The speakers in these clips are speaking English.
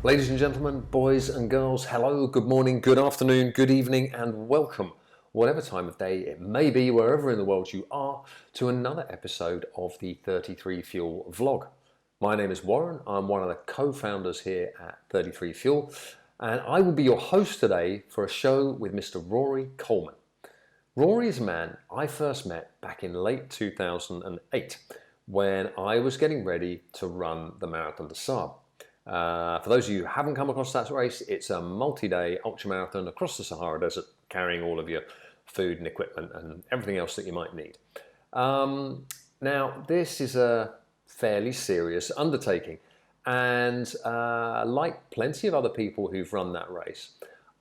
Ladies and gentlemen, boys and girls, hello, good morning, good afternoon, good evening, and welcome, whatever time of day it may be, wherever in the world you are, to another episode of the 33 Fuel vlog. My name is Warren, I'm one of the co-founders here at 33 Fuel, and I will be your host today for a show with Mr. Rory Coleman. Rory is a man I first met back in late 2008 when I was getting ready to run the Marathon des Sables. For those of you who haven't come across that race, it's a multi-day ultramarathon across the Sahara Desert, carrying all of your food and equipment and everything else that you might need. Now, this is a fairly serious undertaking, and like plenty of other people who've run that race,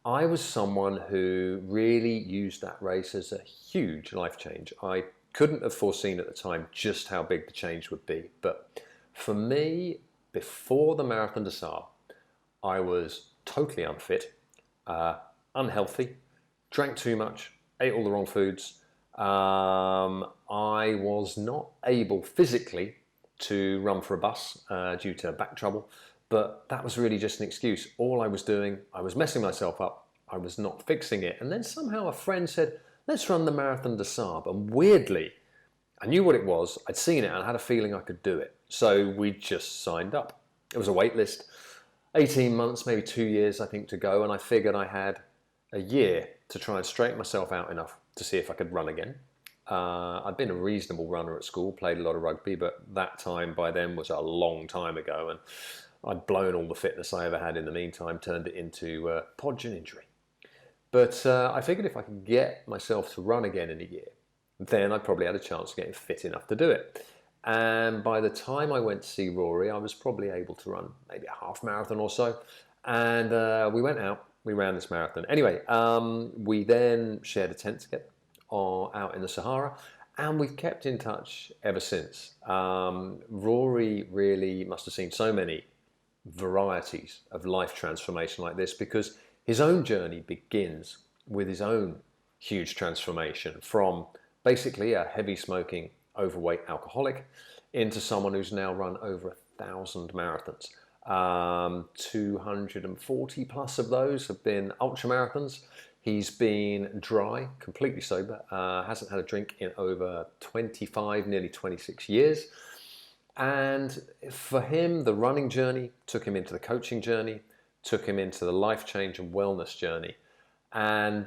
I was someone who really used that race as a huge life change. I couldn't have foreseen at the time just how big the change would be, but for me, before the Marathon des Sables, I was totally unfit, unhealthy, drank too much, ate all the wrong foods. I was not able physically to run for a bus due to back trouble, but that was really just an excuse. All I was doing, I was messing myself up, I was not fixing it. And then somehow a friend said, let's run the Marathon des Sables. And weirdly, I knew what it was, I'd seen it, and I had a feeling I could do it. So we just signed up. It was a wait list, 18 months, maybe 2 years, I think, to go. And I figured I had a year to try and straighten myself out enough to see if I could run again. I'd been a reasonable runner at school, played a lot of rugby, but that time by then was a long time ago. And I'd blown all the fitness I ever had in the meantime, turned it into podge and injury. But I figured if I could get myself to run again in a year, then I probably had a chance of getting fit enough to do it. And by the time I went to see Rory, I was probably able to run maybe a half marathon or so. And we went out, we ran this marathon. Anyway, we then shared a tent together out in the Sahara, and we've kept in touch ever since. Rory really must have seen so many varieties of life transformation like this, because his own journey begins with his own huge transformation from basically a heavy smoking, overweight alcoholic into someone who's now run over 1,000 marathons. 240 plus of those have been ultramarathons. He's been dry, completely sober, hasn't had a drink in over 25, nearly 26 years. And for him, the running journey took him into the coaching journey, took him into the life change and wellness journey. And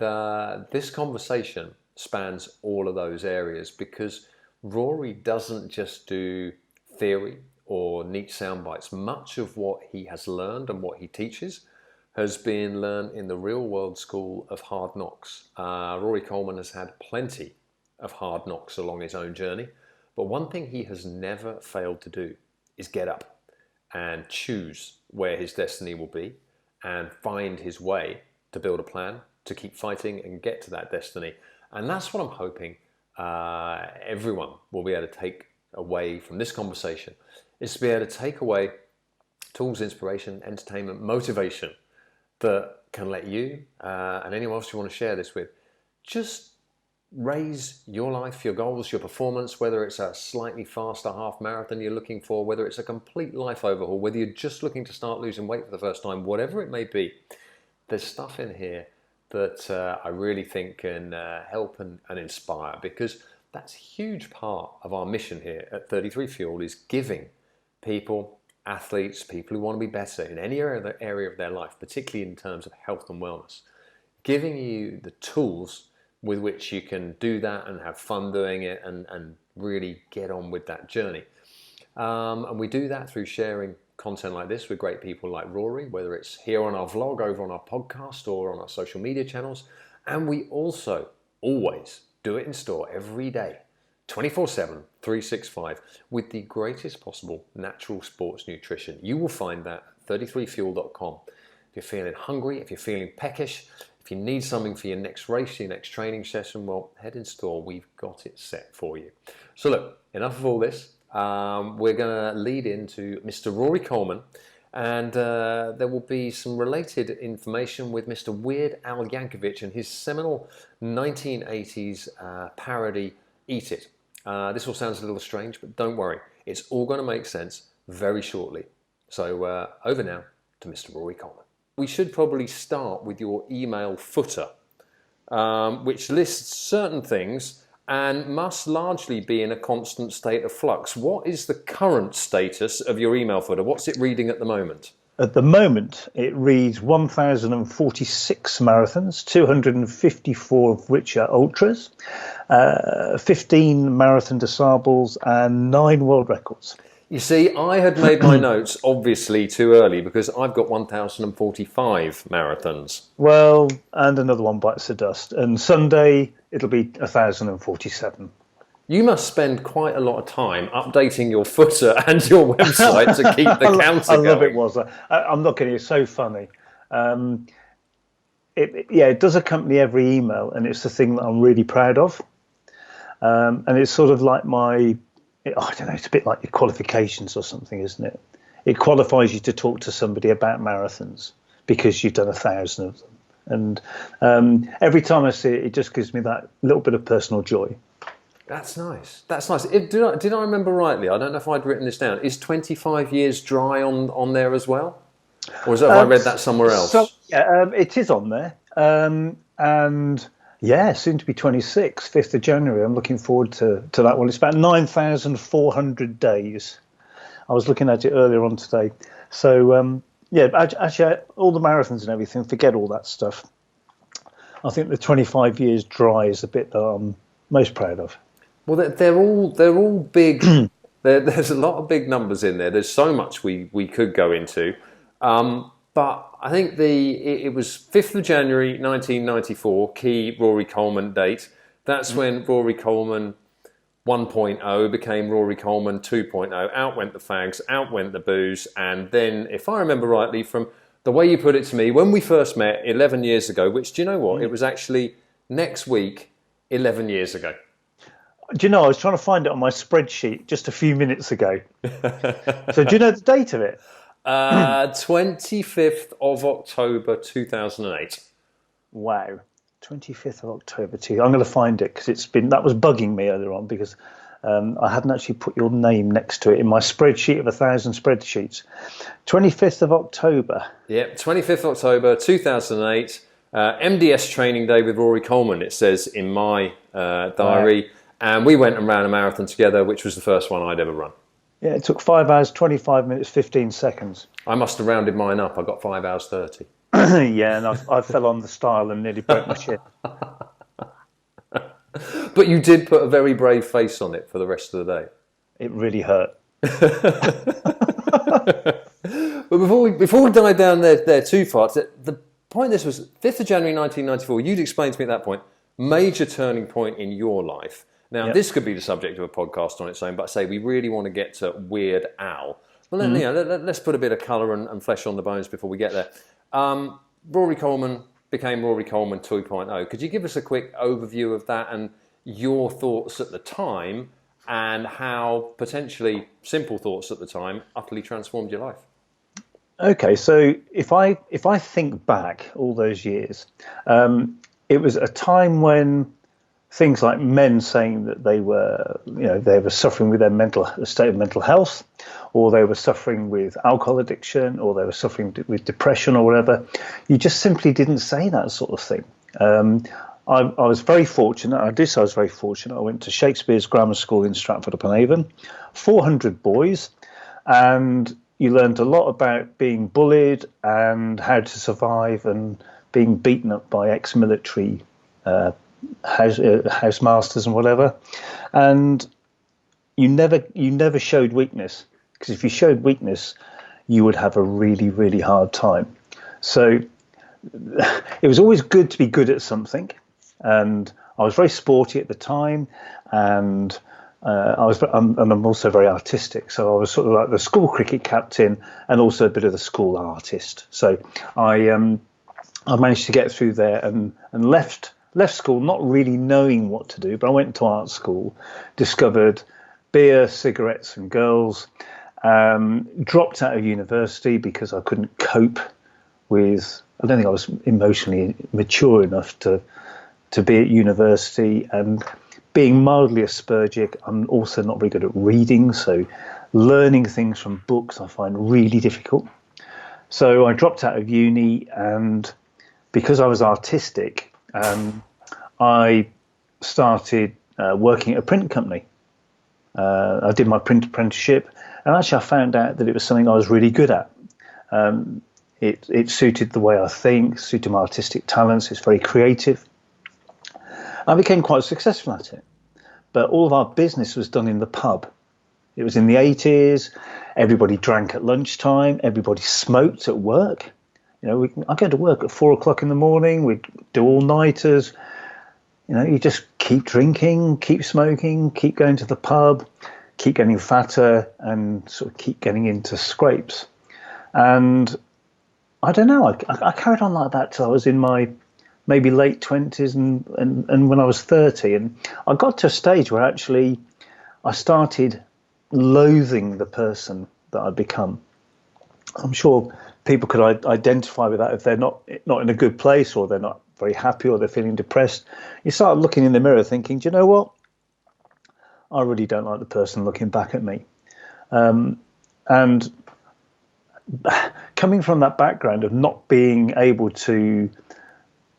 this conversation spans all of those areas, because Rory doesn't just do theory or neat sound bites. Much of what he has learned and what he teaches has been learned in the real world school of hard knocks. Rory Coleman has had plenty of hard knocks along his own journey, but one thing he has never failed to do is get up and choose where his destiny will be and find his way to build a plan to keep fighting and get to that destiny. And that's what I'm hoping everyone will be able to take away from this conversation, is to be able to take away tools, inspiration, entertainment, motivation that can let you and anyone else you want to share this with just raise your life, your goals, your performance, whether it's a slightly faster half marathon you're looking for, whether it's a complete life overhaul, whether you're just looking to start losing weight for the first time, whatever it may be. There's stuff in here that I really think can help and inspire, because that's a huge part of our mission here at 33 Fuel, is giving people, athletes, people who want to be better in any area of their life, particularly in terms of health and wellness, giving you the tools with which you can do that and have fun doing it and really get on with that journey. And we do that through sharing content like this with great people like Rory, whether it's here on our vlog, over on our podcast, or on our social media channels. And we also always do it in store every day, 24/7, 365, with the greatest possible natural sports nutrition. You will find that at 33fuel.com. If you're feeling hungry, if you're feeling peckish, if you need something for your next race, your next training session, well, head in store. We've got it set for you. So look, enough of all this. We're going to lead into Mr. Rory Coleman, and there will be some related information with Mr. Weird Al Yankovic and his seminal 1980s parody, Eat It. This all sounds a little strange, but don't worry, it's all going to make sense very shortly. So over now to Mr. Rory Coleman. We should probably start with your email footer, which lists certain things and must largely be in a constant state of flux. What is the current status of your email footer? What's it reading at the moment? At the moment, it reads 1,046 marathons, 254 of which are ultras, 15 marathon disables, and 9 world records. You see, I had made my notes obviously too early because I've got 1,045 marathons. Well, and another one bites the dust. And Sunday, it'll be 1,047. You must spend quite a lot of time updating your footer and your website to keep the counter going. I love it, was. I'm not kidding, it's so funny. It does accompany every email, and it's the thing that I'm really proud of. And it's sort of like I don't know, it's a bit like your qualifications or something, isn't it? It qualifies you to talk to somebody about marathons because you've done 1,000 of them. And every time I see it, it just gives me that little bit of personal joy. That's nice. That's nice. Did I remember rightly? I don't know if I'd written this down. Is 25 years dry on there as well? Or have I read that somewhere else? So, it is on there. And yeah, soon to be 26, 5th of January. I'm looking forward to that one. It's about 9,400 days. I was looking at it earlier on today. So, actually, all the marathons and everything, forget all that stuff. I think the 25 years dry is the bit that I'm most proud of. Well, they're all big. There's a lot of big numbers in there. There's so much we could go into, but I think it was 5th of January 1994, key Rory Coleman date. That's when Rory Coleman 1.0 became Rory Coleman 2.0. Out went the fags, out went the booze, and then, if I remember rightly, from the way you put it to me, when we first met 11 years ago, which, do you know what? It was actually next week, 11 years ago. Do you know, I was trying to find it on my spreadsheet just a few minutes ago. So do you know the date of it? 25th of October 2008. Wow. 25th of October. I'm going to find it because that was bugging me earlier on because I hadn't actually put your name next to it in my spreadsheet of 1,000 spreadsheets. 25th of October. Yep, 25th of October 2008. MDS training day with Rory Coleman, it says in my diary. Wow. And we went and ran a marathon together, which was the first one I'd ever run. Yeah, it took 5 hours, 25 minutes, 15 seconds. I must have rounded mine up. I got 5 hours 30. Yeah, and I fell on the stile and nearly broke my shin. But you did put a very brave face on it for the rest of the day. It really hurt. But before we dive down there too far, the point this was 5th of January 1994. You'd explained to me at that point, major turning point in your life. Now, This could be the subject of a podcast on its own, but say we really want to get to Weird Al. Well, let's put a bit of colour and flesh on the bones before we get there. Rory Coleman became Rory Coleman 2.0. Could you give us a quick overview of that and your thoughts at the time and how potentially simple thoughts at the time utterly transformed your life? Okay, so if I think back all those years, it was a time when things like men saying that they were suffering with their state of mental health, or they were suffering with alcohol addiction, or they were suffering with depression or whatever. You just simply didn't say that sort of thing. I was very fortunate. I was very fortunate. I went to Shakespeare's Grammar School in Stratford-upon-Avon, 400 boys, and you learned a lot about being bullied and how to survive and being beaten up by ex-military housemasters and whatever, and you never showed weakness, because if you showed weakness, you would have a really, really hard time. So it was always good to be good at something, and I was very sporty at the time, and I'm also very artistic. So I was sort of like the school cricket captain and also a bit of the school artist. So I managed to get through there and left school not really knowing what to do, but I went to art school, discovered beer, cigarettes and girls, dropped out of university because I couldn't cope with, I don't think I was emotionally mature enough to be at university, and being mildly Aspergic, I'm also not very good at reading, so learning things from books I find really difficult. So I dropped out of uni, and because I was artistic, I started working at a print company. I did my print apprenticeship, and actually I found out that it was something I was really good at. It suited the way I think, suited my artistic talents. It's very creative. I became quite successful at it. But all of our business was done in the pub. It was in the 80s. Everybody drank at lunchtime. Everybody smoked at work. I go to work at 4 o'clock in the morning. We'd do all-nighters. You just keep drinking, keep smoking, keep going to the pub, keep getting fatter, and sort of keep getting into scrapes. And I don't know, I carried on like that till I was in my maybe late 20s and when I was 30. And I got to a stage where actually I started loathing the person that I'd become. I'm sure people could identify with that if they're not in a good place, or they're not very happy, or they're feeling depressed. You start looking in the mirror thinking, do you know what? I really don't like the person looking back at me. And coming from that background of not being able to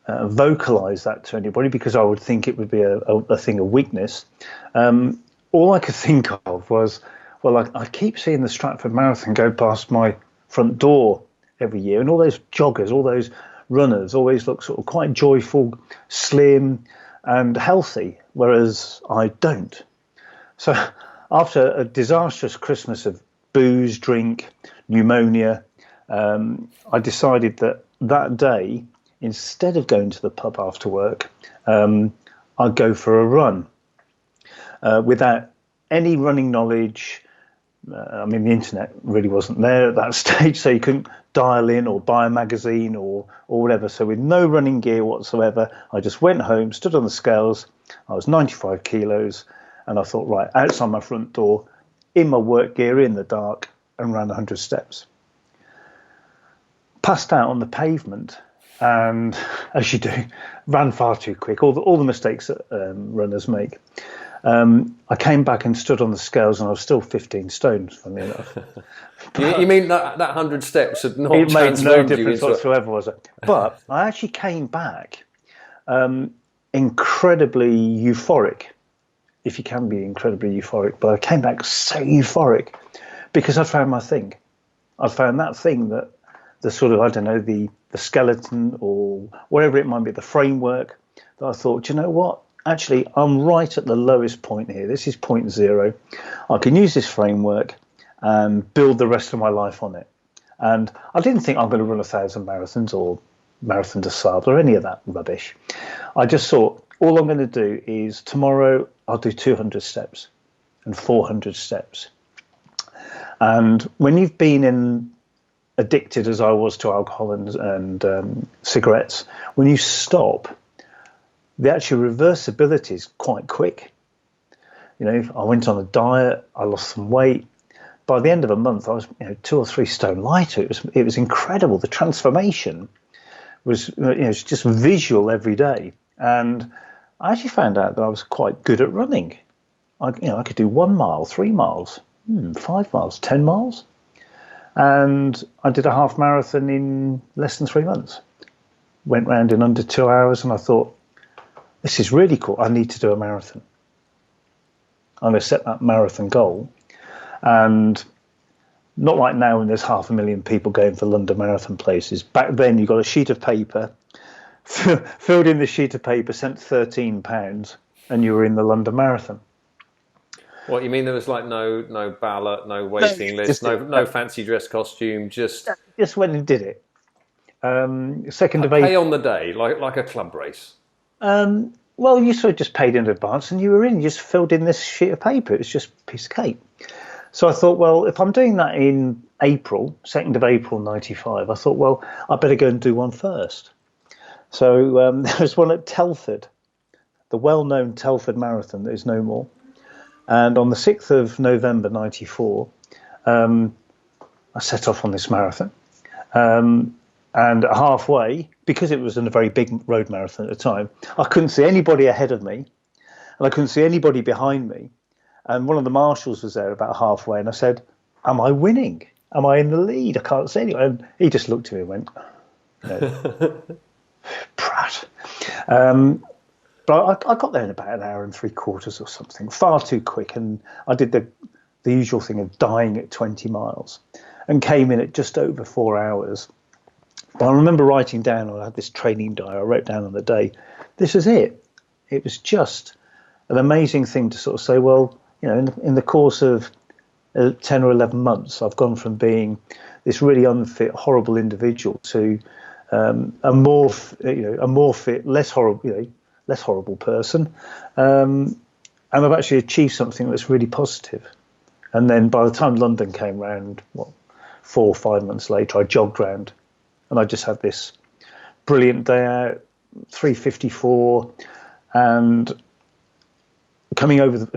vocalize that to anybody, because I would think it would be a thing of weakness, all I could think of was, well, I keep seeing the Stratford Marathon go past my front door every year, and all those joggers, all those runners always look sort of quite joyful, slim and healthy, whereas I don't. So after a disastrous Christmas of booze, drink, pneumonia, I decided that day, instead of going to the pub after work, I'd go for a run without any running knowledge. The internet really wasn't there at that stage, so you couldn't dial in or buy a magazine or whatever. So with no running gear whatsoever, I just went home, stood on the scales. I was 95 kilos, and I thought, right, outside my front door, in my work gear, in the dark, and ran 100 steps. Passed out on the pavement, and as you do, ran far too quick. All the mistakes that runners make. I came back and stood on the scales, and I was still 15 stone, funny enough. You mean that 100 steps had not it made no difference whatsoever, was it? But I actually came back incredibly euphoric, if you can be incredibly euphoric. But I came back so euphoric because I found my thing. I found that thing, that the sort of, I don't know, the skeleton or whatever it might be, the framework, that I thought, you know what? Actually, I'm right at the lowest point here. This is point zero. I can use this framework and build the rest of my life on it. And I didn't think I'm going to run 1,000 marathons or Marathon des Sables or any of that rubbish. I just thought, all I'm going to do is tomorrow I'll do 200 steps and 400 steps. And when you've been addicted, as I was, to alcohol and cigarettes, when you stop, the actual reversibility is quite quick. I went on a diet, I lost some weight. By the end of a month, I was 2 or 3 stone lighter. It was incredible. The transformation was just visual every day. And I actually found out that I was quite good at running. I could do 1 mile, 3 miles, 5 miles, 10 miles. And I did a half marathon in less than 3 months. Went round in under 2 hours, and I thought, this is really cool. I need to do a marathon. I'm going to set that marathon goal. And not like now when there's 500,000 people going for London Marathon places. Back then, you got a sheet of paper, filled in the sheet of paper, sent £13, and you were in the London Marathon. What, you mean there was like no ballot, no waiting list, no fancy dress costume, just went and did it. 2nd of pay April. on the day, like a club race. Well, you sort of just paid in advance and you were in. You just filled in this sheet of paper. It was just a piece of cake. So I thought, well, if I'm doing that in April, 2nd of April 95, I thought, well, I better go and do one first. So there was one at Telford, the well-known Telford Marathon that is no more. And on the 6th of November 94, I set off on this marathon. And halfway, because it was in a very big road marathon at the time, I couldn't see anybody ahead of me, and I couldn't see anybody behind me. And one of the marshals was there about halfway, and I said, am I winning? am I in the lead? I can't see anyone. And he just looked at me and went, Prat. But I got there in about an hour and 3/4 or something, far too quick. And I did the usual thing of dying at 20 miles and came in at just over 4 hours. But I remember writing down, I had this training diary, I wrote down on the day, this is it. It was just an amazing thing to sort of say, well, in the course of 10 or 11 months, I've gone from being this really unfit, horrible individual to a more fit, less horrible person. And I've actually achieved something that's really positive. And then by the time London came round, 4 or 5 months later, I jogged round and I just had this brilliant day out, 3:54, and coming over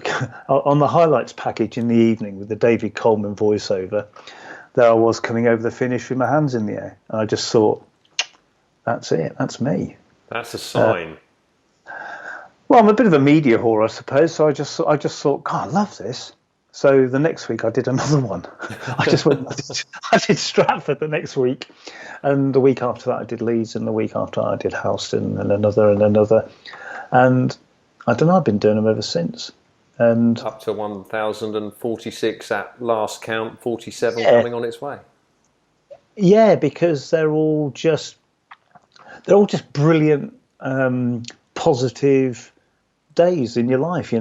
on the highlights package in the evening with the David Coleman voiceover, there I was coming over the finish with my hands in the air. And I just thought, that's it, that's me. That's a sign. Well, I'm a bit of a media whore, I suppose. So I just thought, God, I love this. So the next week I did another one. I did Stratford the next week, and the week after that I did Leeds, and the week after that I did Houston, and another, and I don't know. I've been doing them ever since, and up to 1,046 at last count, 47 coming on its way. Yeah, because they're all just brilliant, positive days in your life.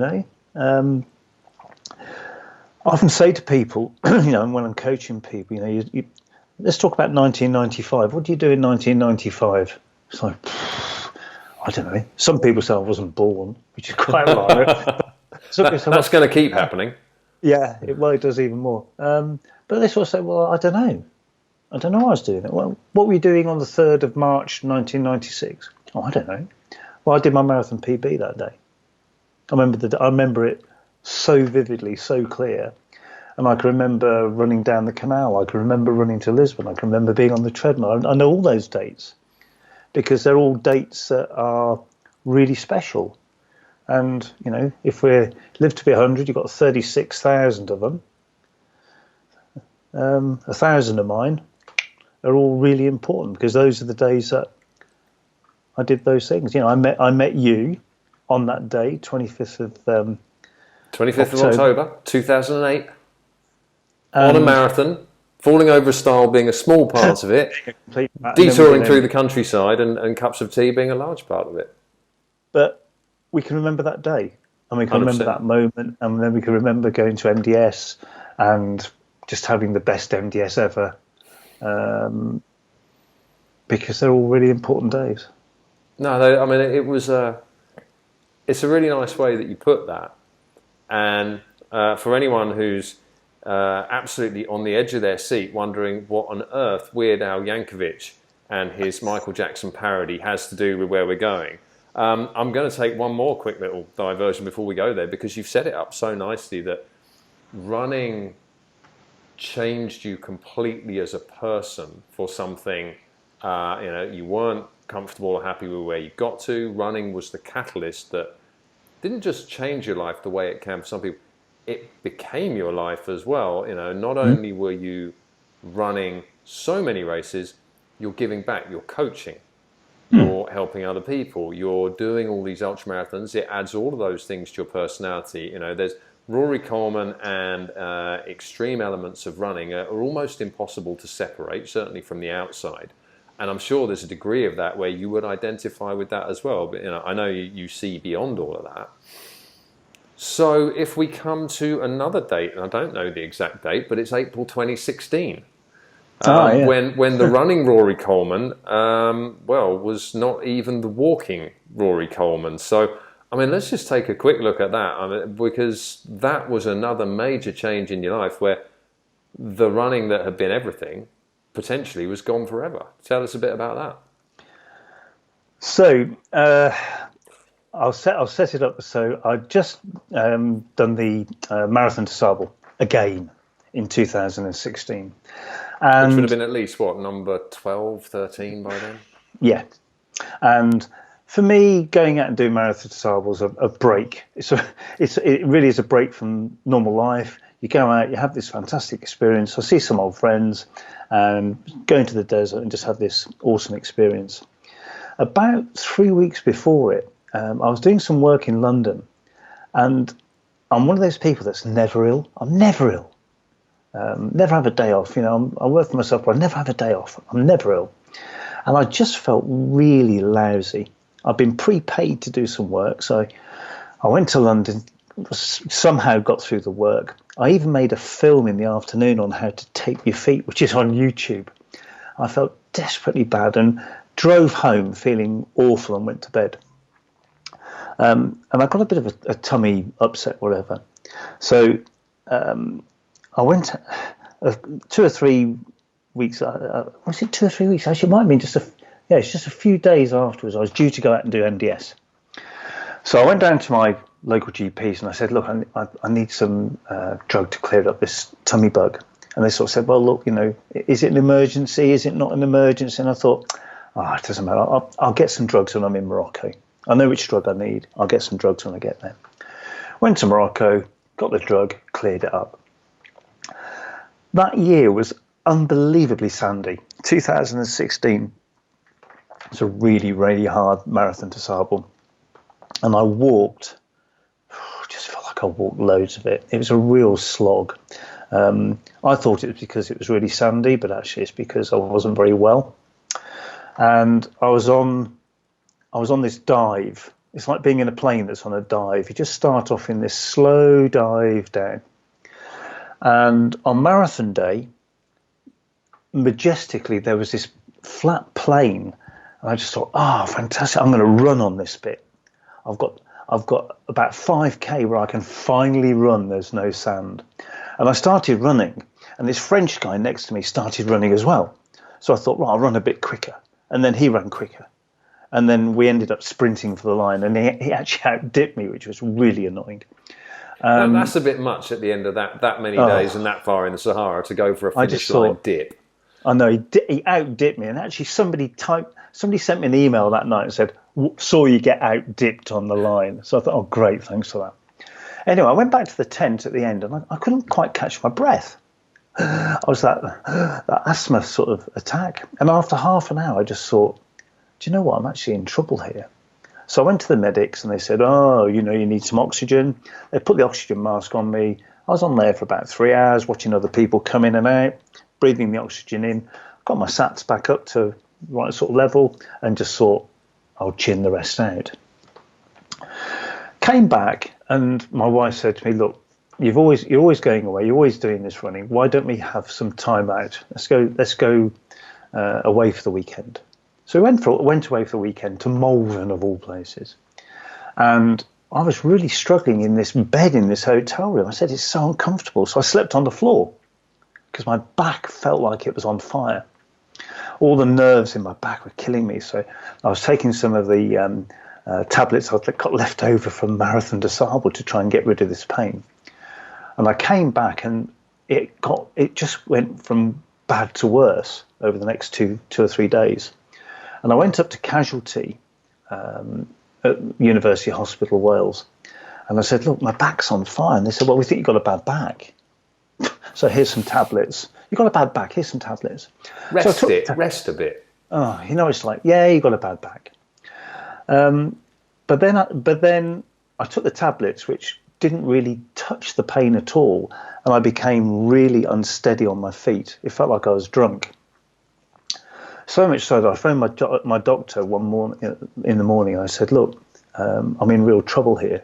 I often say to people, when I'm coaching people, let's talk about 1995. What do you do in 1995? It's like, I don't know. Some people say I wasn't born, which is quite right. That's going to keep happening. Yeah, it does even more. But they sort of say, well, I don't know. I don't know what I was doing. Well, what were you doing on the 3rd of March, 1996? Oh, I don't know. Well, I did my marathon PB that day. I remember it so vividly, so clear. And I can remember running down the canal. I can remember running to Lisbon. I can remember being on the treadmill. I know all those dates because they're all dates that are really special. And, if we live to be 100, you've got 36,000 of them. 1,000 of mine are all really important because those are the days that I did those things. I met you on that day, 25th of 25th of October 2008, on a marathon, falling over a stile being a small part of it, detouring through the countryside and cups of tea being a large part of it. But we can remember that day, and we can 100%. Remember that moment, and then we can remember going to MDS and just having the best MDS ever, because they're all really important days. No, it's a really nice way that you put that. And for anyone who's absolutely on the edge of their seat, wondering what on earth Weird Al Yankovic and his Michael Jackson parody has to do with where we're going, I'm going to take one more quick little diversion before we go there, because you've set it up so nicely that running changed you completely as a person for something. You weren't comfortable or happy with where you got to. Running was the catalyst that didn't just change your life the way it can for some people, it became your life as well. Not only were you running so many races, you're giving back, you're coaching, you're helping other people, you're doing all these ultramarathons. It adds all of those things to your personality. There's Rory Coleman and extreme elements of running are almost impossible to separate, certainly from the outside. And I'm sure there's a degree of that where you would identify with that as well. But I know you see beyond all of that. So if we come to another date, and I don't know the exact date, but it's April 2016. When the running Rory Coleman, was not even the walking Rory Coleman. So, let's just take a quick look at that, because that was another major change in your life where the running that had been everything potentially was gone forever. Tell us a bit about that. So I'll set it up. So I'd just done the marathon to Sables again in 2016. And which would have been at least, number 12, 13 by then? Yeah. And for me, going out and doing marathon to Sables was a break. It really is a break from normal life. You go out, you have this fantastic experience. I see some old friends, and go into the desert and just have this awesome experience. About 3 weeks before it, I was doing some work in London, and I'm one of those people that's never ill. I'm never ill. Never have a day off. I work for myself, but I never have a day off. I'm never ill. And I just felt really lousy. I've been prepaid to do some work, so I went to London, somehow got through the work. I even made a film in the afternoon on how to tape your feet, which is on YouTube. I felt desperately bad and drove home feeling awful and went to bed. And I got a bit of a tummy upset, whatever. So I went 2 or 3 weeks. Was it 2 or 3 weeks? Actually, it might have been it's just a few days afterwards. I was due to go out and do MDS. So I went down to my local GPs and I said, look, I need some drug to clear up this tummy bug. And they sort of said, well, look, is it an emergency? Is it not an emergency? And I thought, it doesn't matter. I'll get some drugs when I'm in Morocco. I know which drug I need. I'll get some drugs when I get there. Went to Morocco, got the drug, cleared it up. That year was unbelievably sandy. 2016. It's a really, really hard marathon to Sables. And I walked, just felt like I walked loads of it. It was a real slog. I thought it was because it was really sandy, but actually it's because I wasn't very well. And I was on this dive. It's like being in a plane that's on a dive. You just start off in this slow dive down. And on marathon day, majestically, there was this flat plane. And I just thought, fantastic, I'm going to run on this bit. I've got about 5K where I can finally run. There's no sand. And I started running, and this French guy next to me started running as well. So I thought, I'll run a bit quicker. And then he ran quicker. And then we ended up sprinting for the line, and he actually outdipped me, which was really annoying. That's a bit much at the end of that many days and that far in the Sahara to go for a finish line dip. I know, he outdipped me. And actually somebody sent me an email that night and said, saw you get out-dipped on the line. So I thought, great, thanks for that. Anyway, I went back to the tent at the end, and I couldn't quite catch my breath. I was that asthma sort of attack. And after half an hour, I just thought, do you know what? I'm actually in trouble here. So I went to the medics, and they said, you need some oxygen. They put the oxygen mask on me. I was on there for about 3 hours, watching other people come in and out, breathing the oxygen in. Got my sats back up to right sort of level, and just thought, I'll chin the rest out. Came back, and my wife said to me, look, you're always going away, you're always doing this running. Why don't we have some time out? Let's go away for the weekend. So we went away for the weekend to Malvern, of all places. And I was really struggling in this bed in this hotel room. I said, it's so uncomfortable. So I slept on the floor because my back felt like it was on fire. All the nerves in my back were killing me. So I was taking some of the tablets I got left over from Marathon to Sables to try and get rid of this pain. And I came back, and it just went from bad to worse over the next two or 3 days. And I went up to casualty at University Hospital Wales, and I said, look, my back's on fire. And they said, well, we think you've got a bad back. So here's some tablets. You've got a bad back, here's some tablets. Rest a bit. It's like, yeah, you've got a bad back. But then I took the tablets, which didn't really touch the pain at all, and I became really unsteady on my feet. It felt like I was drunk. So much so that I phoned my doctor one morning in the morning. And I said, look, I'm in real trouble here.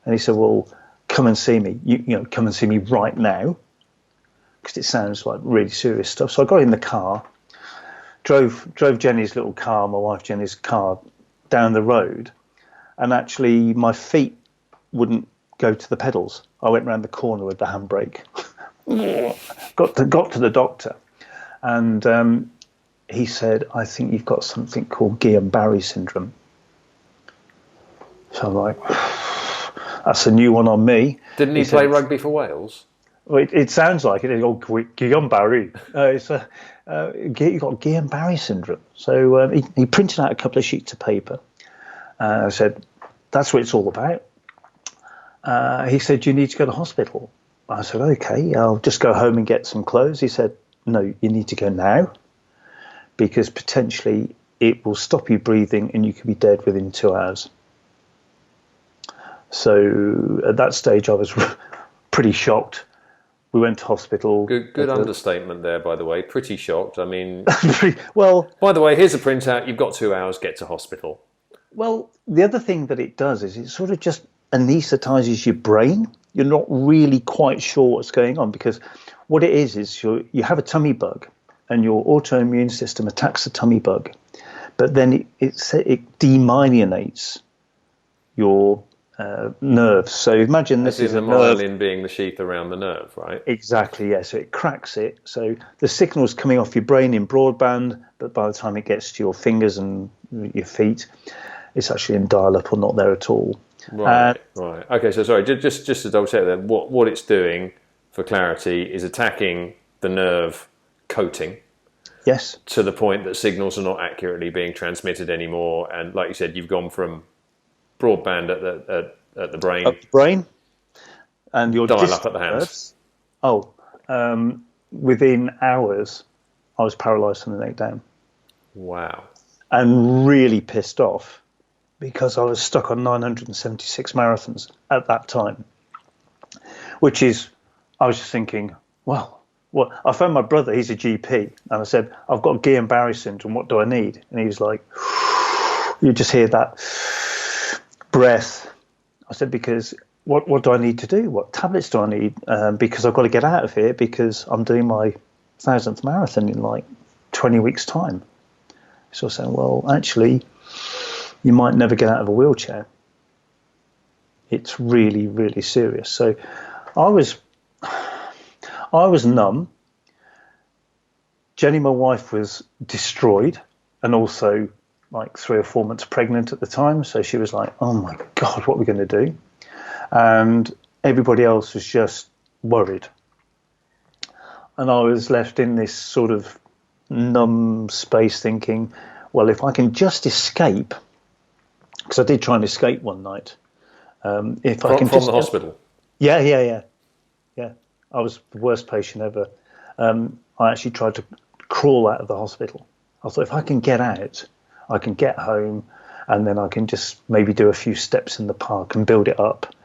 And he said, well, come and see me. Come and see me right now, because it sounds like really serious stuff. So I got in the car, drove Jenny's little car, my wife Jenny's car, down the road, and actually my feet wouldn't go to the pedals. I went round the corner with the handbrake. got to the doctor, and he said, I think you've got something called Guillain-Barré syndrome. So I'm like, that's a new one on me. Didn't he play rugby for Wales? Well, it sounds like it. Guillain-Barré. You've got Guillain-Barré syndrome. So he printed out a couple of sheets of paper. And I said, that's what it's all about. He said, you need to go to hospital. I said, okay, I'll just go home and get some clothes. He said, no, you need to go now because potentially it will stop you breathing and you could be dead within 2 hours. So at that stage, I was pretty shocked. We went to hospital. Good understatement there, by the way. Pretty shocked. I mean, well, by the way, here's a printout. You've got 2 hours. Get to hospital. well, the other thing that it does is it sort of just anesthetizes your brain. You're not really quite sure what's going on because what it is you have a tummy bug and your autoimmune system attacks the tummy bug, but then it demyelinates your nerves. So imagine this is the a nerve. myelin being the sheath around the nerve, right? Exactly, yeah. So it cracks it. So the signal's coming off your brain in broadband, but by the time it gets to your fingers and your feet, it's actually in dial-up or not there at all. Right. Okay, so sorry, just to double check there, what it's doing, for clarity, is attacking the nerve coating. Yes. To the point that signals are not accurately being transmitted anymore, and like you said, you've gone from broadband at the brain, Up the brain, and your dial up at the hands. Within hours, I was paralysed from the neck down. Wow. And really pissed off because I was stuck on 976 marathons at that time, which is, I was just thinking, well, I phoned my brother, he's a GP, and I said, I've got Guillain-Barré syndrome, what do I need? And he was like, you just hear that breath. I said, because what do I need to do? What tablets do I need? Because I've got to get out of here because I'm doing my 1000th marathon in like 20 weeks' time. So I said, well, actually, you might never get out of a wheelchair. It's really, really serious. So I was numb. Jenny, my wife, was destroyed and also like 3 or 4 months pregnant at the time. So she was like, oh my God, what are we going to do? And everybody else was just worried. And I was left in this sort of numb space thinking, well, if I can just escape, because I did try and escape one night. From the hospital? Yeah. I was the worst patient ever. I actually tried to crawl out of the hospital. I thought if I can get out, I can get home, and then I can just maybe do a few steps in the park and build it up,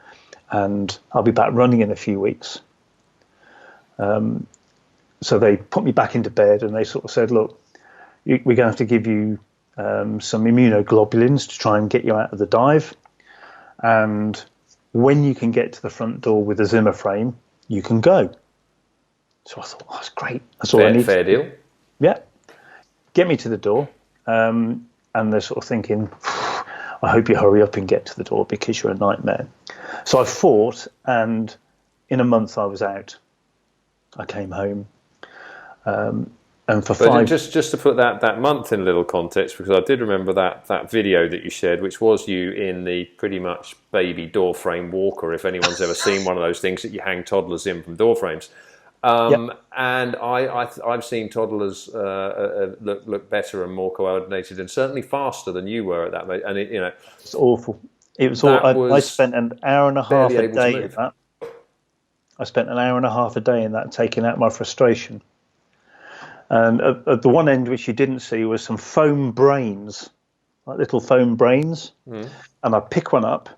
and I'll be back running in a few weeks. So they put me back into bed, and they sort of said, look, we're going to have to give you some immunoglobulins to try and get you out of the dive. And when you can get to the front door with a Zimmer frame, you can go. So I thought, that's great. That's all I need. Fair deal. Yeah. Get me to the door. And they're sort of thinking, I hope you hurry up and get to the door because you're a nightmare. So I fought, and in a month I was out. I came home. And for but just to put that month in a little context, because I did remember that video that you shared, which was you in the pretty much baby door frame walker, if anyone's ever seen one of those things that you hang toddlers in from door frames. Yep. And I've seen toddlers look better and more coordinated and certainly faster than you were at that moment. And it's awful. It was all. I spent an hour and a half a day in that. I spent an hour and a half a day in that, taking out my frustration. And at the one end, which you didn't see, was some foam brains, like little foam brains. Mm. And I'd pick one up,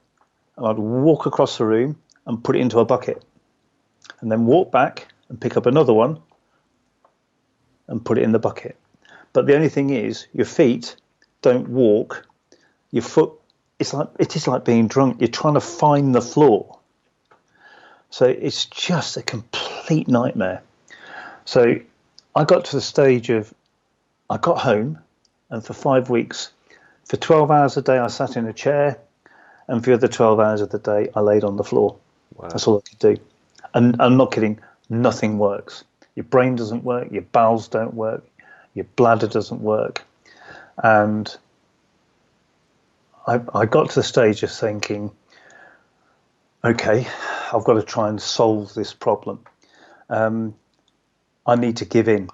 and I'd walk across the room and put it into a bucket, and then walk back and pick up another one and put it in the bucket. But the only thing is, your feet don't walk. Your foot, it is like being drunk. You're trying to find the floor. So it's just a complete nightmare. So I got to the stage of, I got home, and for 5 weeks, for 12 hours a day, I sat in a chair, and for the other 12 hours of the day, I laid on the floor. Wow. That's all I could do. And I'm not kidding, nothing works. Your brain doesn't work, your bowels don't work, your bladder doesn't work. And I got to the stage of thinking, okay, I've got to try and solve this problem. I need to give in.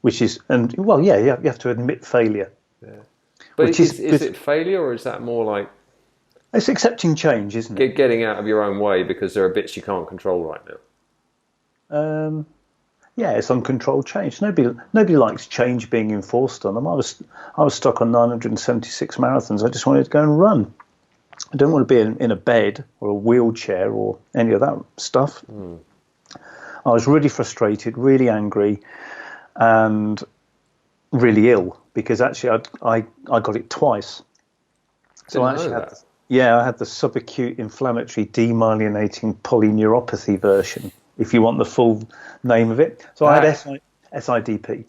Which is, you have to admit failure. Yeah. But is it failure, or is that more like It's accepting change, isn't it? Getting out of your own way because there are bits you can't control right now. Yeah, it's uncontrolled change. Nobody likes change being enforced on them. I was stuck on 976 marathons. I just wanted to go and run. I don't want to be in a bed or a wheelchair or any of that stuff. I was really frustrated, really angry, and really ill because actually I got it twice. So I actually had I had the subacute inflammatory demyelinating polyneuropathy version, if you want the full name of it. So I had SIDP.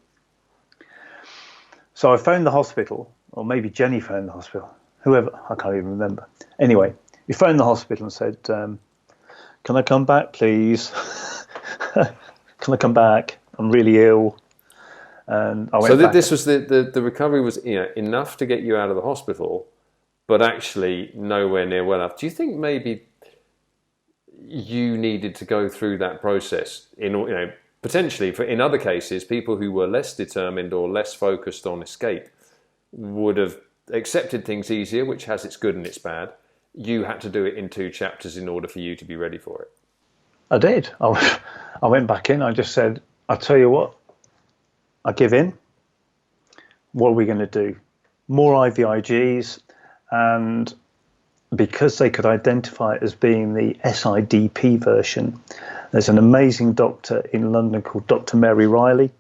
So I phoned the hospital, or maybe Jenny phoned the hospital, whoever, I can't even remember. Anyway, we phoned the hospital and said, can I come back, please? Can I come back? I'm really ill. And I went back. This was the recovery was enough to get you out of the hospital, but actually nowhere near well enough. Do you think maybe you needed to go through that process potentially in other cases, people who were less determined or less focused on escape would have accepted things easier, which has its good and its bad. You had to do it in 2 chapters in order for you to be ready for it. I did. I went back in. I just said, I'll tell you what, I give in. What are we going to do? More IVIGs. And because they could identify it as being the SIDP version, there's an amazing doctor in London called Dr. Mary Riley.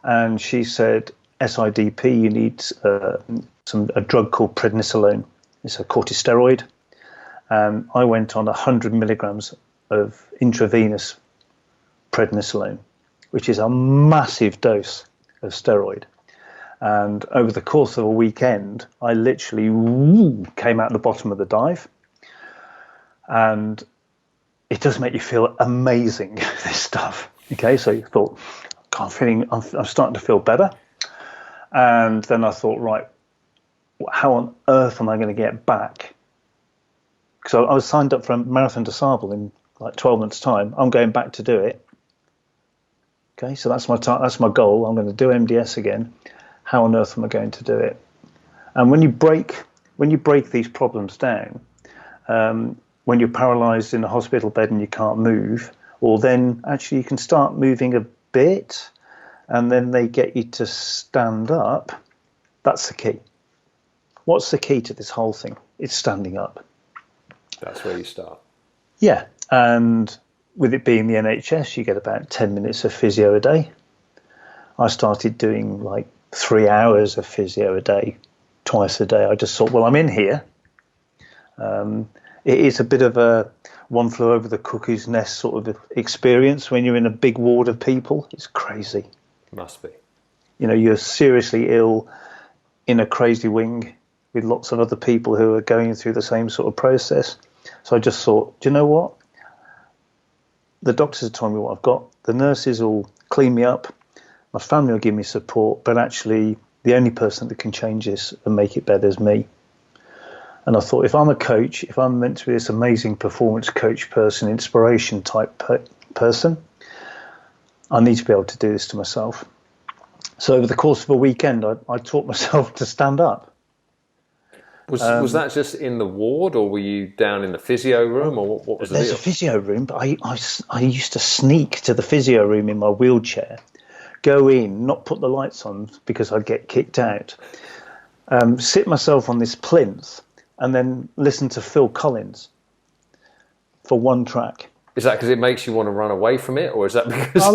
And she said, SIDP, you need a drug called prednisolone. It's a corticosteroid. I went on 100 milligrams of intravenous prednisolone, which is a massive dose of steroid. And over the course of a weekend, I literally came out the bottom of the dive. And it does make you feel amazing, this stuff. Okay, so you thought, I'm starting to feel better. And then I thought, right, how on earth am I going to get back? Because I was signed up for a Marathon des Sables in like 12 months' time. I'm going back to do it. Okay, so that's my goal. I'm going to do MDS again. How on earth am I going to do it? And when you break these problems down, when you're paralyzed in a hospital bed and you can't move, or then actually you can start moving a bit, and then they get you to stand up. That's the key. What's the key to this whole thing? It's standing up. That's where you start. Yeah, and with it being the NHS, you get about 10 minutes of physio a day. I started doing like 3 hours of physio a day, twice a day. I just thought, well, I'm in here. It is a bit of a one flew over the cuckoo's nest sort of experience when you're in a big ward of people. It's crazy. Must be. You're seriously ill in a crazy wing with lots of other people who are going through the same sort of process. So I just thought, do you know what? The doctors have told me what I've got. The nurses will clean me up. My family will give me support. But actually, the only person that can change this and make it better is me. And I thought, if I'm a coach, if I'm meant to be this amazing performance coach person, inspiration type person, I need to be able to do this to myself. So over the course of a weekend, I taught myself to stand up. Was that just in the ward, or were you down in the physio room, or what was the deal? There's a physio room, but I used to sneak to the physio room in my wheelchair, go in, not put the lights on because I'd get kicked out, sit myself on this plinth, and then listen to Phil Collins for 1 track. Is that because it makes you want to run away from it, or is that because I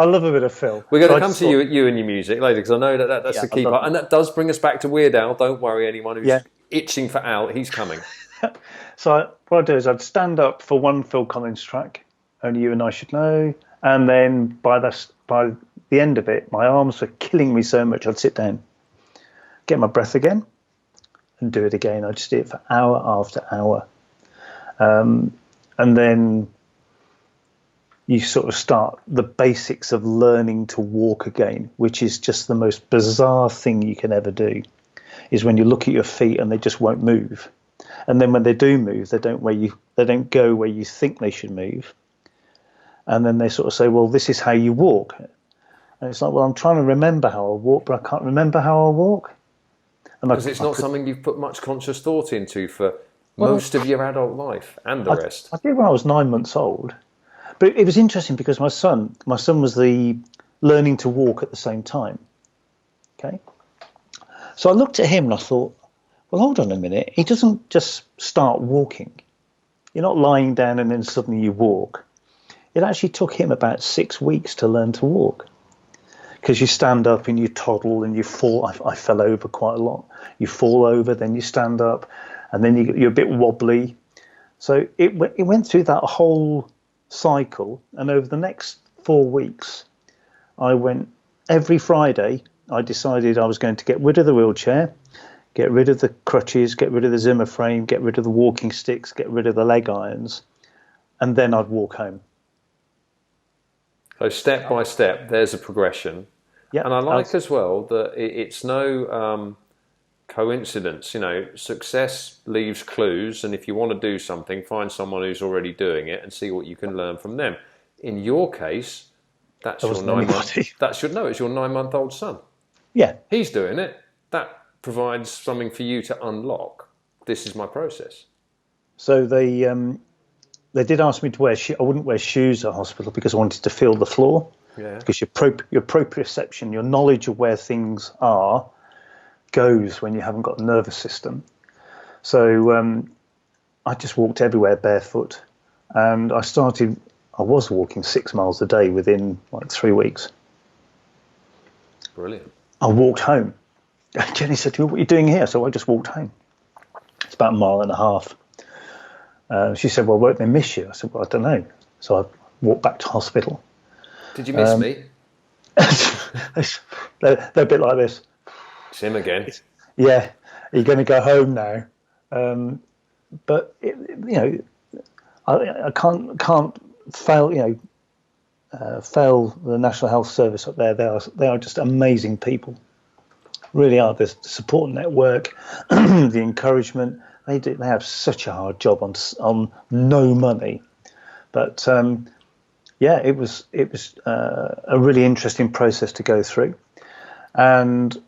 love a bit of Phil. We're going to come to you and your music later, because I know that's the key part, and that does bring us back to Weird Al. Don't worry, anyone who's itching for Al, he's coming. So what I'd do is I'd stand up for 1 Phil Collins track, Only You and I Should Know, and then by the end of it, my arms were killing me so much, I'd sit down, get my breath again, and do it again. I'd just do it for hour after hour. And then you sort of start the basics of learning to walk again, which is just the most bizarre thing you can ever do, is when you look at your feet and they just won't move. And then when they do move, they don't go where you think they should move. And then they sort of say, well, this is how you walk. And it's like, well, I'm trying to remember how I walk, but I can't remember how I walk. Because it's not something you've put much conscious thought into for Well, most of your adult life and the rest. I did when I was 9 months old, but it was interesting because my son was the learning to walk at the same time. Okay, so I looked at him and I thought, well, hold on a minute. He doesn't just start walking. You're not lying down and then suddenly you walk. It actually took him about 6 weeks to learn to walk, because you stand up and you toddle and you fall. I fell over quite a lot. You fall over, then you stand up, and then you're a bit wobbly. So it went through that whole cycle. And over the next 4 weeks, I went every Friday. I decided I was going to get rid of the wheelchair, get rid of the crutches, get rid of the Zimmer frame, get rid of the walking sticks, get rid of the leg irons, and then I'd walk home. So step by step, there's a progression. Yeah, and I like as well that it's no coincidence. You know, success leaves clues, and if you want to do something, find someone who's already doing it and see what you can learn from them. In your case, that's your 9 month. It's your 9-month-old son. Yeah, he's doing it. That provides something for you to unlock. This is my process. So they did ask me to wear I wouldn't wear shoes at hospital because I wanted to feel the floor. Yeah. Because your proprioception, your knowledge of where things are, goes when you haven't got a nervous system. So I just walked everywhere barefoot, and I was walking 6 miles a day within like 3 weeks. Brilliant. I walked home. Jenny said to me, "What are you doing here?" So I just walked home. It's about 1.5 miles. She said, "Well, won't they miss you?" I said, "Well, I don't know." So I walked back to hospital. Did you miss me? They're a bit like this. It's him again. Yeah, are you going to go home now? But I can't fail. Fail the National Health Service up there. They are just amazing people. Really are. The support network, the encouragement. They have such a hard job on no money, but yeah, it was a really interesting process to go through, and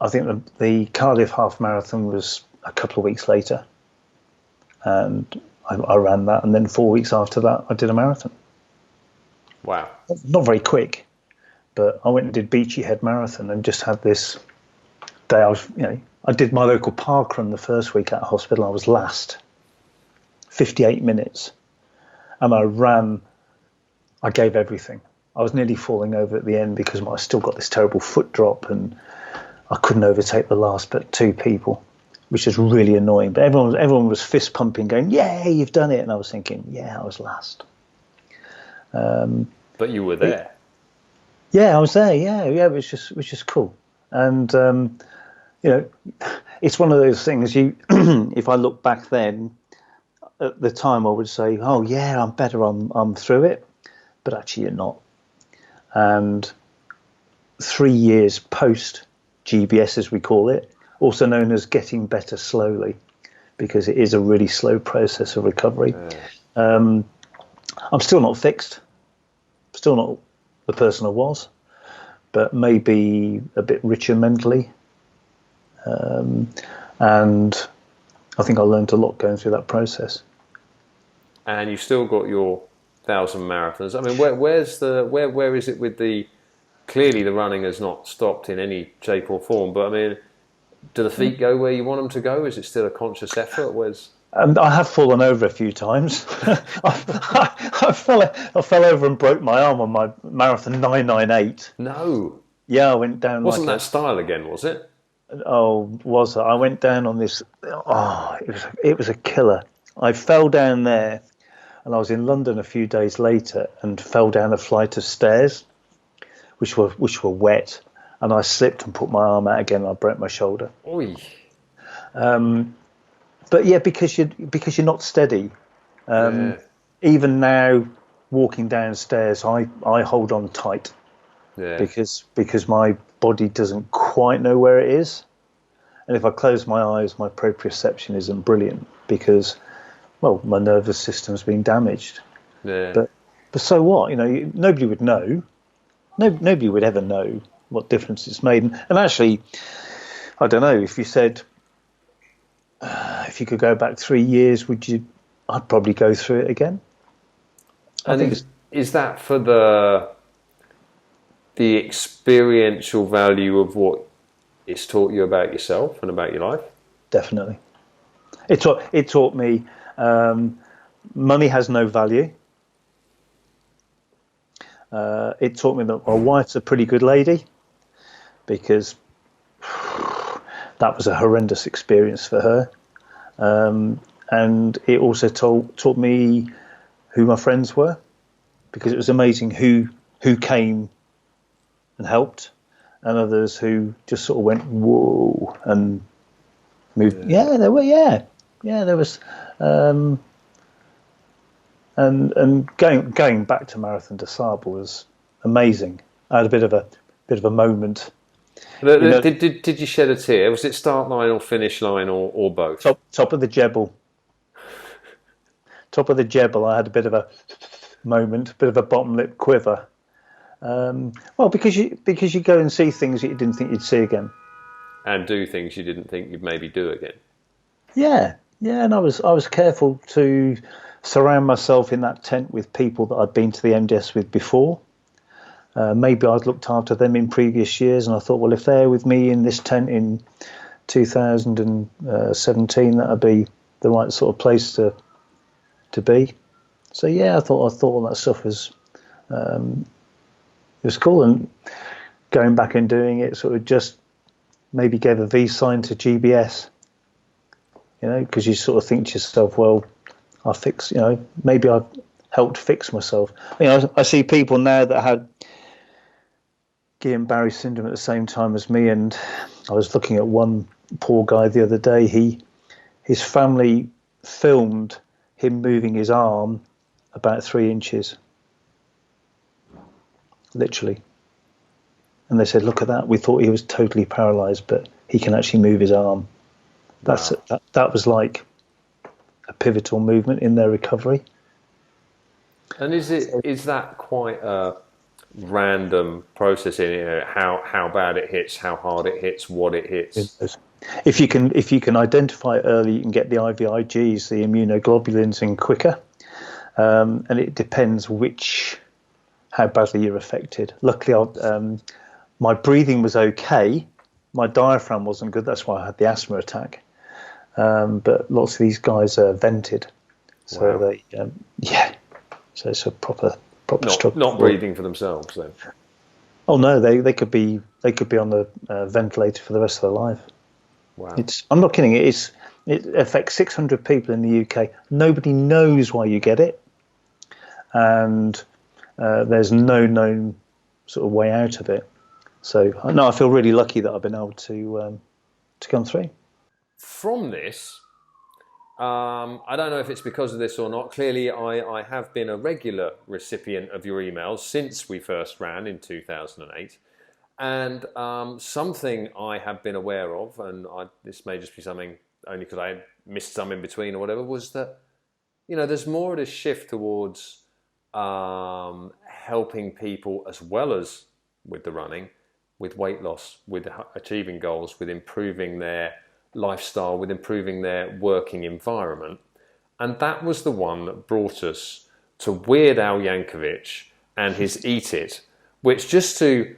I think the Cardiff half marathon was a couple of weeks later, and I ran that, and then 4 weeks after that, I did a marathon. Wow! Not very quick, but I went and did Beachy Head Marathon, and just had this day. I did my local park run the first week at hospital. I was last, 58 minutes, and I gave everything. I was nearly falling over at the end because I still got this terrible foot drop, and I couldn't overtake the last but 2 people, which is really annoying. But everyone was fist pumping, going, "Yeah, you've done it!" And I was thinking, "Yeah, I was last." But you were there. Yeah, I was there. Yeah, it was just cool. And it's one of those things. If I look back then, at the time, I would say, "Oh yeah, I'm better. I'm through it." But actually you're not. And 3 years post GBS, as we call it, also known as getting better slowly, because it is a really slow process of recovery. I'm still not fixed, still not the person I was, but maybe a bit richer mentally. And I think I learned a lot going through that process. And you've still got your 1,000 marathons. I mean, where is it with the? Clearly, the running has not stopped in any shape or form. But I mean, do the feet go where you want them to go? Is it still a conscious effort? I have fallen over a few times. I fell over and broke my arm on my marathon 998. No. Yeah, I went down. Wasn't that style again? Was it? Oh, was it? I went down on this. Oh, it was a killer. I fell down there. And I was in London a few days later and fell down a flight of stairs, which were wet, and I slipped and put my arm out again, and I broke my shoulder. Oy. But yeah, because you're not steady. Even now, walking downstairs, I hold on tight. Yeah. Because my body doesn't quite know where it is, and if I close my eyes, my proprioception isn't brilliant because, well, my nervous system's been damaged. Yeah. But so what? Nobody would know. Nobody would ever know what difference it's made. And actually, I don't know, if you said, if you could go back 3 years, would you? I'd probably go through it again. I And think is that for the experiential value of what it's taught you about yourself and about your life? definitely. It taught me money has no value. It taught me that my wife's a pretty good lady, because that was a horrendous experience for her. And it also taught me who my friends were, because it was amazing who came and helped, and others who just sort of went whoa and moved. Yeah, there were. Yeah, there was. And going back to Marathon des Sables was amazing. I had a bit of a moment. Did you shed a tear? Was it start line or finish line or both? Top of the Jebel. Top of the Jebel. I had a bit of a moment, a bit of a bottom lip quiver. Well, because you go and see things that you didn't think you'd see again, and do things you didn't think you'd maybe do again. Yeah, and I was careful to surround myself in that tent with people that I'd been to the MDS with before. Maybe I'd looked after them in previous years, and I thought, well, if they're with me in this tent in 2017, that'd be the right sort of place to be. So yeah, I thought all that stuff was it was cool, and going back and doing it sort of just maybe gave a V sign to GBS, because you sort of think to yourself, well, I fix, maybe I've helped fix myself. I see people now that had Guillain-Barré syndrome at the same time as me, and I was looking at one poor guy the other day. His family filmed him moving his arm about 3 inches, literally, and they said, "Look at that. We thought he was totally paralysed, but he can actually move his arm." Wow. That was like a pivotal movement in their recovery. And is that quite a random process in how bad it hits, how hard it hits, what it hits? If you can identify it early, you can get the IVIGs, the immunoglobulins, in quicker, and it depends how badly you're affected. Luckily, my breathing was okay. My diaphragm wasn't good. That's why I had the asthma attack. But lots of these guys are vented, so wow. So it's a proper struggle. Not breathing for themselves, then. Oh no, they could be on the ventilator for the rest of their life. Wow. I'm not kidding. It affects 600 people in the UK. Nobody knows why you get it, and there's no known sort of way out of it. So no, I feel really lucky that I've been able to come through. From this, I don't know if it's because of this or not. Clearly, I have been a regular recipient of your emails since we first ran in 2008. And something I have been aware of, and this may just be something only because I missed some in between or whatever, was that, there's more of this shift towards helping people, as well as with the running, with weight loss, with achieving goals, with improving their lifestyle, with improving their working environment. And that was the one that brought us to Weird Al Yankovic and his Eat It, which, just to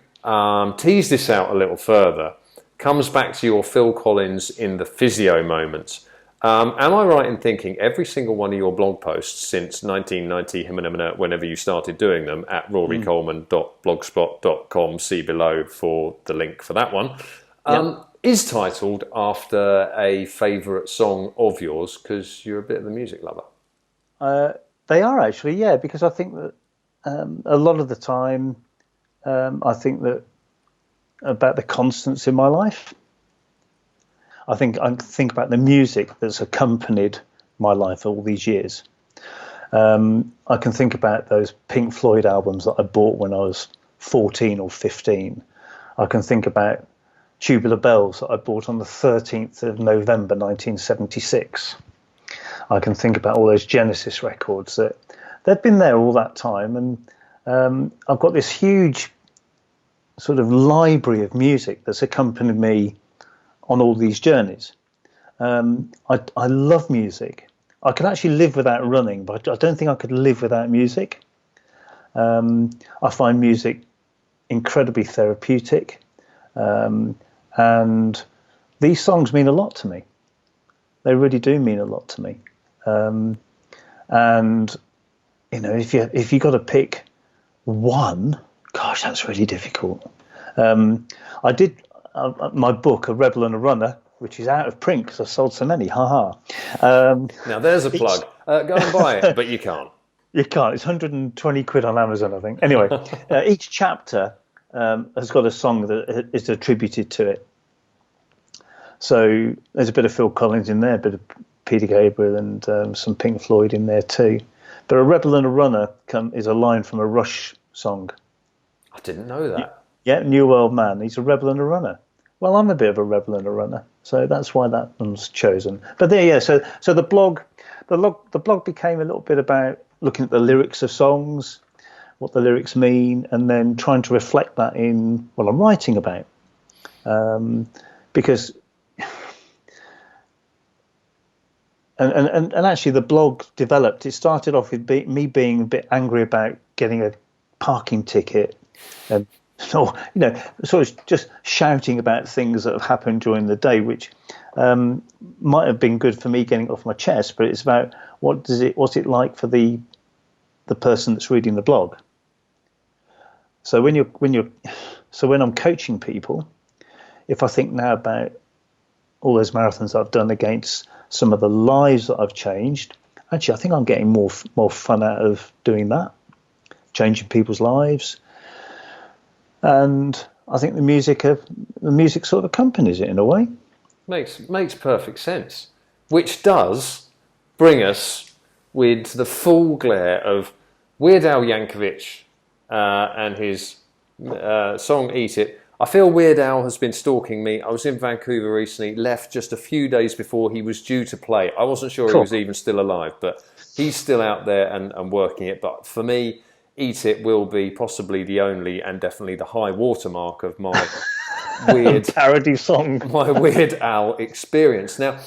tease this out a little further, comes back to your Phil Collins in the physio moment. Am I right in thinking every single one of your blog posts since 1990, whenever you started doing them, at rorycoleman.blogspot.com, see below for the link for that one, is titled after a favourite song of yours, because you're a bit of a music lover? They are actually, yeah, because I think that a lot of the time, I think that about the constants in my life. I think about the music that's accompanied my life all these years. I can think about those Pink Floyd albums that I bought when I was 14 or 15. I can think about Tubular Bells that I bought on the 13th of November 1976. I can think about all those Genesis records that they've been there all that time, and I've got this huge sort of library of music that's accompanied me on all these journeys. I love music. I could actually live without running, but I don't think I could live without music. I find music incredibly therapeutic, and these songs mean a lot to me. They really do mean a lot to me. And if you got to pick one, gosh, that's really difficult. I did my book, A Rebel and a Runner, which is out of print because I've sold so many. Now there's a plug. Go and buy it, but you can't. You can't. It's 120 quid on Amazon, I think. Anyway, each chapter has got a song that is attributed to it. So there's a bit of Phil Collins in there, a bit of Peter Gabriel, and some Pink Floyd in there too. But A Rebel and a Runner is a line from a Rush song. I didn't know that. Yeah, New World Man. He's a rebel and a runner. Well, I'm a bit of a rebel and a runner, so that's why that one's chosen. But there, yeah. So the blog became a little bit about looking at the lyrics of songs, what the lyrics mean, and then trying to reflect that in what I'm writing about. Because, and actually, the blog developed. It started off with me being a bit angry about getting a parking ticket, and sort of just shouting about things that have happened during the day, which might have been good for me getting it off my chest, but it's about what's it like for the person that's reading the blog. So when I'm coaching people, if I think now about all those marathons I've done against some of the lives that I've changed, actually I think I'm getting more fun out of doing that, changing people's lives. And I think the music sort of accompanies it in a way. Makes perfect sense. Which does bring us with the full glare of Weird Al Yankovic and his song "Eat It." I feel Weird Al has been stalking me. I was in Vancouver recently, left just a few days before he was due to play. I wasn't sure he was even still alive, but he's still out there and working it. But for me, Eat It will be possibly the only and definitely the high watermark of my weird parody song, my Weird Al experience. Now,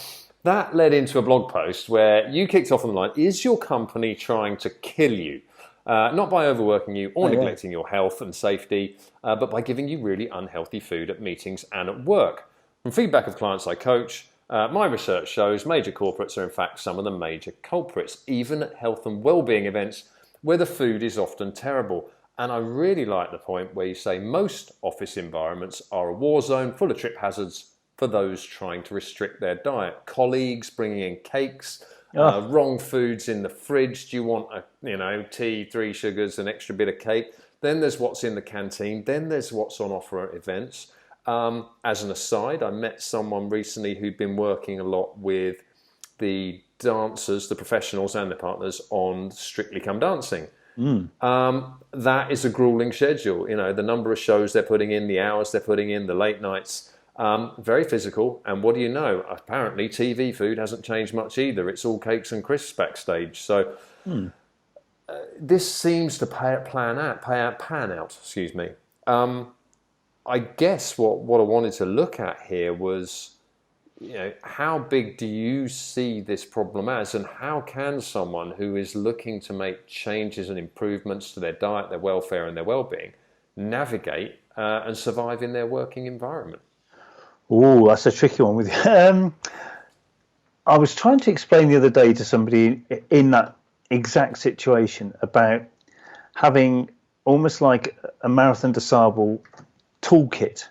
that led into a blog post where you kicked off on the line: is your company trying to kill you? Not by overworking you or neglecting your health and safety, but by giving you really unhealthy food at meetings and at work. From feedback of clients I coach, my research shows major corporates are in fact some of the major culprits, even at health and well-being events where the food is often terrible. And I really like the point where you say most office environments are a war zone full of trip hazards for those trying to restrict their diet. Colleagues bringing in cakes, wrong foods in the fridge. Do you want tea, 3 sugars, an extra bit of cake? Then there's what's in the canteen. Then there's what's on offer at events. As an aside, I met someone recently who'd been working a lot with the dancers, the professionals and their partners on Strictly Come Dancing. That is a grueling schedule. The number of shows they're putting in, the hours they're putting in, the late nights, very physical. And what do you know? Apparently TV food hasn't changed much either. It's all cakes and crisps backstage. So this seems to pan out. Excuse me. I guess what I wanted to look at here was, how big do you see this problem as, and how can someone who is looking to make changes and improvements to their diet, their welfare and their well-being navigate and survive in their working environment? Oh, that's a tricky one with you. I was trying to explain the other day to somebody in that exact situation about having almost like a Marathon des Sables toolkit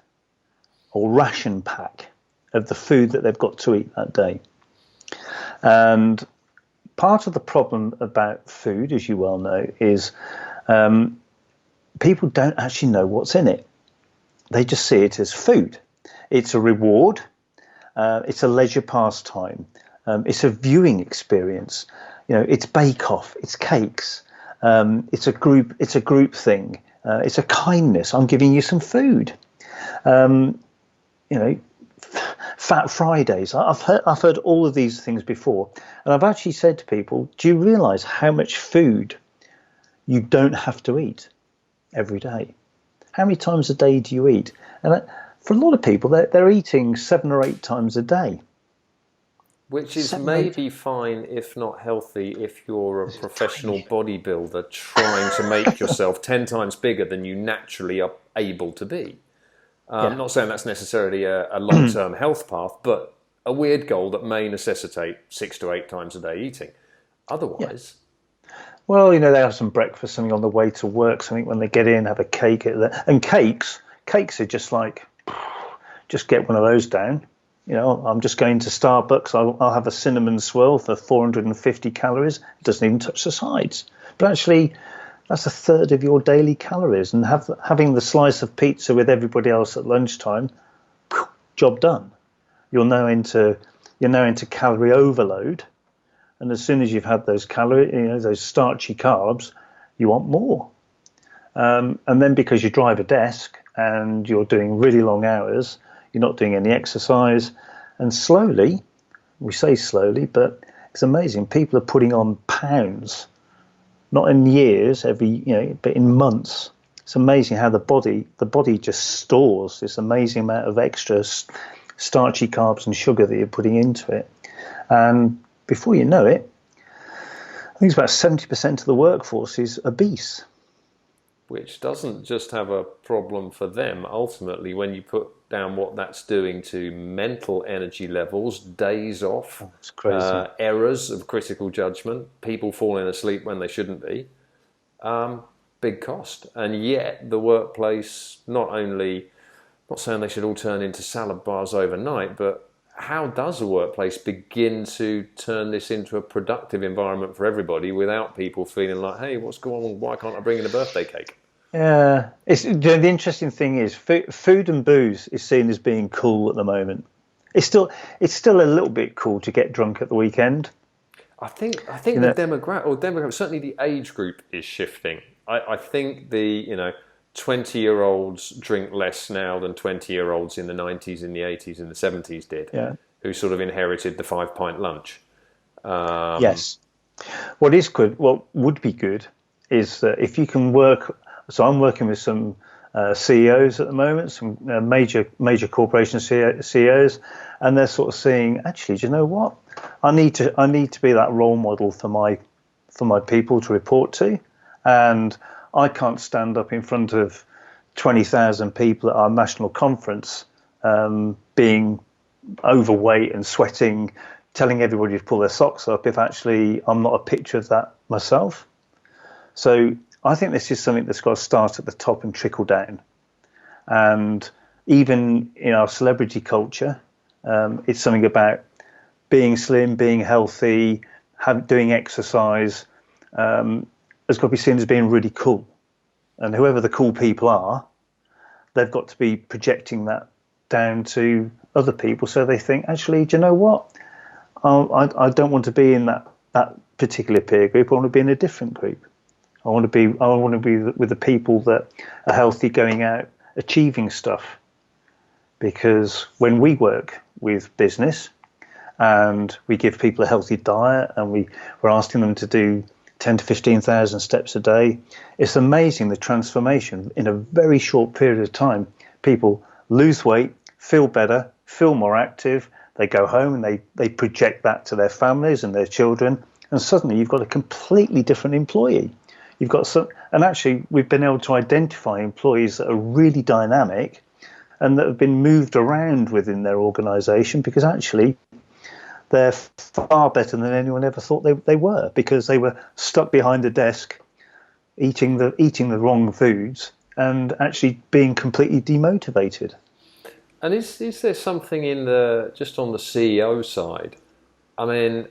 or ration pack of the food that they've got to eat that day. And part of the problem about food, as you well know, is people don't actually know what's in it. They just see it as food. It's a reward. It's a leisure pastime. It's a viewing experience. It's bake-off. It's cakes. It's a group thing. It's a kindness. I'm giving you some food. Fat Fridays. I've heard all of these things before, and I've actually said to people, do you realize how much food you don't have to eat every day? How many times a day do you eat? And for a lot of people, they're eating 7 or 8 times a day. Which is 7, 8. maybe fine, if not healthy, if you're a It's professional tiny. bodybuilder trying to make yourself 10 times bigger than you naturally are able to be. Yeah. Not saying that's necessarily a long-term health path, but a weird goal that may necessitate 6 to 8 times a day eating. Yeah. Otherwise, Well, they have some breakfast, something on the way to work, something when they get in, have a cake. And cakes are just like, just get one of those down. I'm just going to Starbucks. I'll have a cinnamon swirl for 450 calories. It doesn't even touch the sides. But actually, that's a third of your daily calories. And having the slice of pizza with everybody else at lunchtime, job done. You're now into calorie overload. And as soon as you've had those those starchy carbs, you want more. And then because you drive a desk and you're doing really long hours, you're not doing any exercise. And slowly, we say slowly, but it's amazing. People are putting on pounds, not in years, but in months. It's amazing how the body just stores this amazing amount of extra starchy carbs and sugar that you're putting into it. And before you know it, I think it's about 70% of the workforce is obese. which doesn't just have a problem for them. Ultimately, when you put down what that's doing to mental energy levels, days off, It's crazy. errors of critical judgment, people falling asleep when they shouldn't be, big cost. And yet the workplace, not saying they should all turn into salad bars overnight, but how does a workplace begin to turn this into a productive environment for everybody without people feeling like, hey, what's going on? Why can't I bring in a birthday cake? Yeah, the interesting thing is food and booze is seen as being cool at the moment. It's still a little bit cool to get drunk at the weekend. I think the demographic, certainly the age group is shifting. I think the 20-year-olds drink less now than 20-year-olds in the 90s, in the 80s, and the 70s did, Yeah. who sort of inherited the 5-pint lunch. Yes. What would be good is that if you can work. So I'm working with some CEOs at the moment, some major corporation CEOs, and they're sort of saying, actually, do you know what? I need to be that role model for my people to report to, and I can't stand up in front of 20,000 people at our national conference, being overweight and sweating, telling everybody to pull their socks up if actually I'm not a picture of that myself. So I think this is something that's got to start at the top and trickle down. And even in our celebrity culture, it's something about being slim, being healthy, doing exercise, has got to be seen as being really cool. And whoever the cool people are, they've got to be projecting that down to other people, so they think, actually, do you know what? I don't want to be in that particular peer group. I want to be in a different group. I want to be with the people that are healthy, going out, achieving stuff. Because when we work with business and we give people a healthy diet and we're asking them to do 10 to 15,000 steps a day, it's amazing the transformation in a very short period of time. People lose weight, feel better, feel more active. They go home and they project that to their families and their children, and suddenly you've got a completely different employee. You've got and actually we've been able to identify employees that are really dynamic and that have been moved around within their organisation because actually they're far better than anyone ever thought they were, because they were stuck behind a desk eating the wrong foods and actually being completely demotivated. And is there something just on the CEO side? I mean,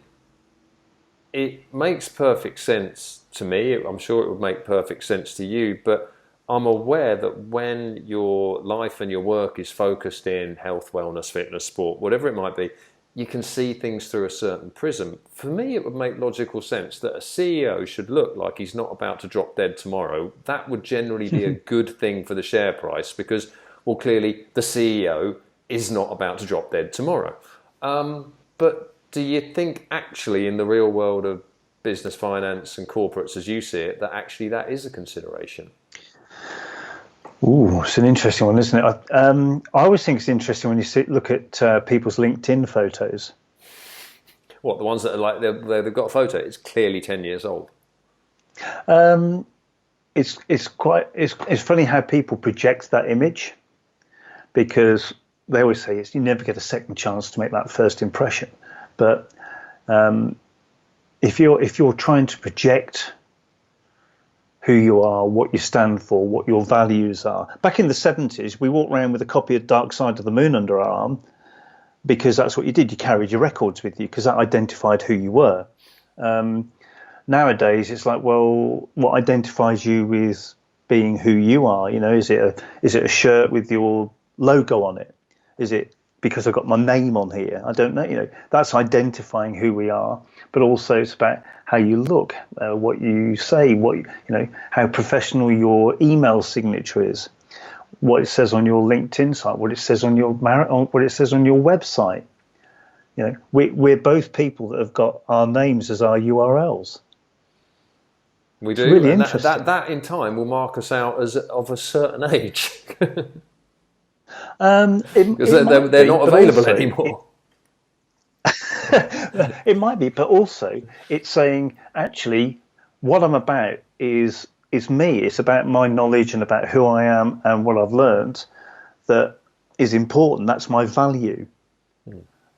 it makes perfect sense to me. I'm sure it would make perfect sense to you, but I'm aware that when your life and your work is focused in health, wellness, fitness, sport, whatever it might be, you can see things through a certain prism. For me, it would make logical sense that a CEO should look like he's not about to drop dead tomorrow. That would generally be a good thing for the share price because, well, clearly the CEO is not about to drop dead tomorrow. But do you think actually in the real world of business, finance and corporates as you see it, that actually that is a consideration? Ooh, it's an interesting one, isn't it? I always think it's interesting when you look at people's LinkedIn photos. What, the ones that are like they've got a photo? It's clearly 10 years old. It's funny how people project that image, because they always say you never get a second chance to make that first impression. But if you're trying to project who you are, what you stand for, what your values are. Back in the 70s, we walked around with a copy of Dark Side of the Moon under our arm, because that's what you did. You carried your records with you because that identified who you were. Nowadays, it's like, well, what identifies you with being who you are? You know, is it a shirt with your logo on it? Is it because I've got my name on here? I don't know. You know, that's identifying who we are. But also, it's about how you look, what you say, how professional your email signature is, what it says on your LinkedIn site, what it says on your website. You know, we're both people that have got our names as our URLs. We do, really and interesting. that in time will mark us out as of a certain age. Because they're not available anymore. It might be, but also it's saying, actually, what I'm about is me. It's about my knowledge and about who I am and what I've learned that is important. That's my value.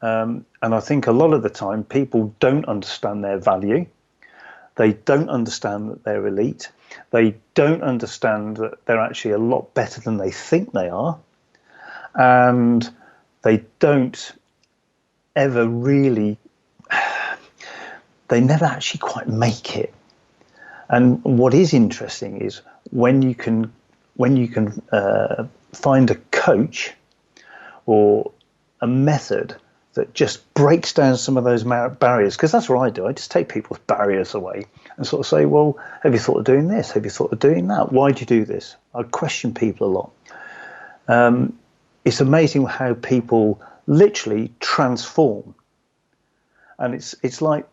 And I think a lot of the time people don't understand their value. They don't understand that they're elite. They don't understand that they're actually a lot better than they think they are. And they don't ever really, they never actually quite make it. And what is interesting is when you can find a coach or a method that just breaks down some of those barriers, because that's what I do. I just take people's barriers away and sort of say, well, have you thought of doing this? Have you thought of doing that? Why do you do this? I question people a lot. It's amazing how people literally transform, and it's like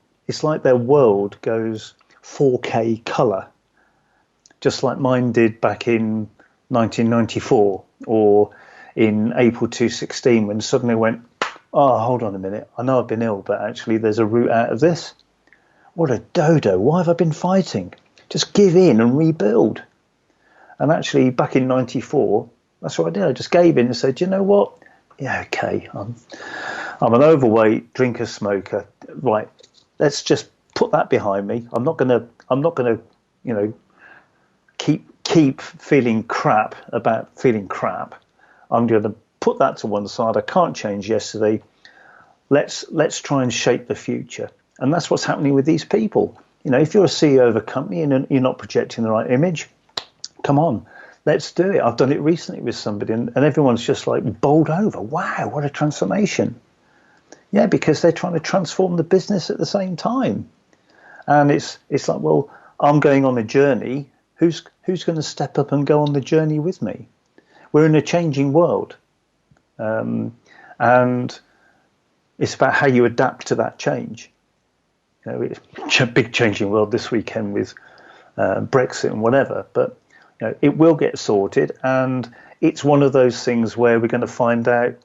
their world goes 4K color, just like mine did back in 1994 or in April 2016, when suddenly went, oh, hold on a minute, I know I've been ill, but actually there's a route out of this. What a dodo, why have I been fighting? Just give in and rebuild. And actually back in 94, that's what I did. I just gave in and said, you know what? Yeah, okay, I'm an overweight drinker, smoker. Right, let's just put that behind me. I'm not gonna, you know, keep feeling crap about feeling crap. I'm going to put that to one side. I can't change yesterday. Let's try and shape the future. And that's what's happening with these people. You know, if you're a CEO of a company and you're not projecting the right image, come on, let's do it. I've done it recently with somebody, and everyone's just like bowled over. Wow, what a transformation. Yeah, because they're trying to transform the business at the same time. And it's like, well, I'm going on a journey. Who's going to step up and go on the journey with me? We're in a changing world. And it's about how you adapt to that change. You know, it's a big changing world this weekend with Brexit and whatever, but you know, it will get sorted, and it's one of those things where we're going to find out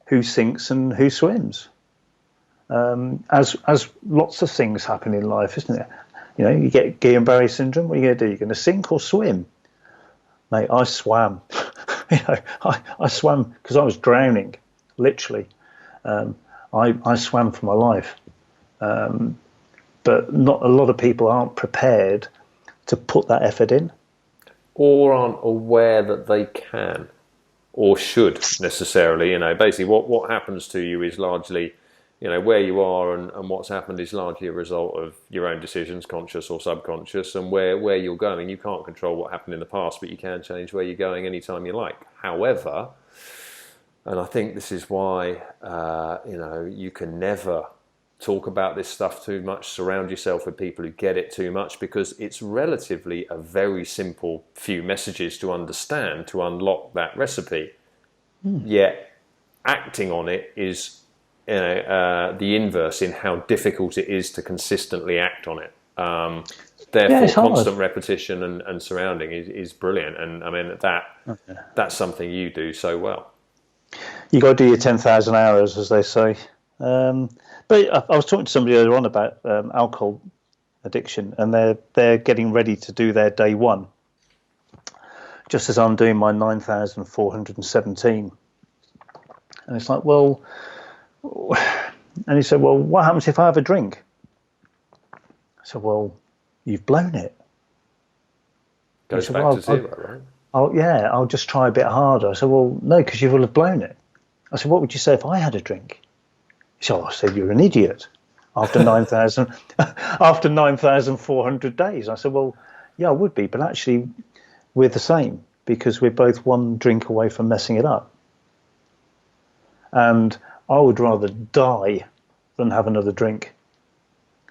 who sinks and who swims. As lots of things happen in life, isn't it? You know, you get Guillain-Barré syndrome. What are you going to do? You're going to sink or swim? Mate, I swam. You know, I swam because I was drowning, literally. I swam for my life. But not a lot of people aren't prepared to put that effort in. Or aren't aware that they can or should necessarily. You know, basically what happens to you is largely, you know, where you are and what's happened is largely a result of your own decisions, conscious or subconscious, and where you're going. You can't control what happened in the past, but you can change where you're going anytime you like. However, and I think this is why, you know, you can never talk about this stuff too much, surround yourself with people who get it too much, because it's relatively a very simple few messages to understand to unlock that recipe. Yet acting on it is, you know, the inverse in how difficult it is to consistently act on it. Therefore, constant repetition and surrounding is brilliant. And I mean, that's something you do so well. You got to do your 10,000 hours, as they say. But I was talking to somebody earlier on about alcohol addiction, and they're getting ready to do their day one, just as I'm doing my 9,417. And it's like, well, and he said, well, what happens if I have a drink? I said, well, you've blown it. Goes back to zero, right? I'll just try a bit harder. I said, well, no, because you will have blown it. I said, what would you say if I had a drink? He said, I said, you're an idiot. After 9,400 days. I said, well, yeah, I would be, but actually we're the same, because we're both one drink away from messing it up. And I would rather die than have another drink,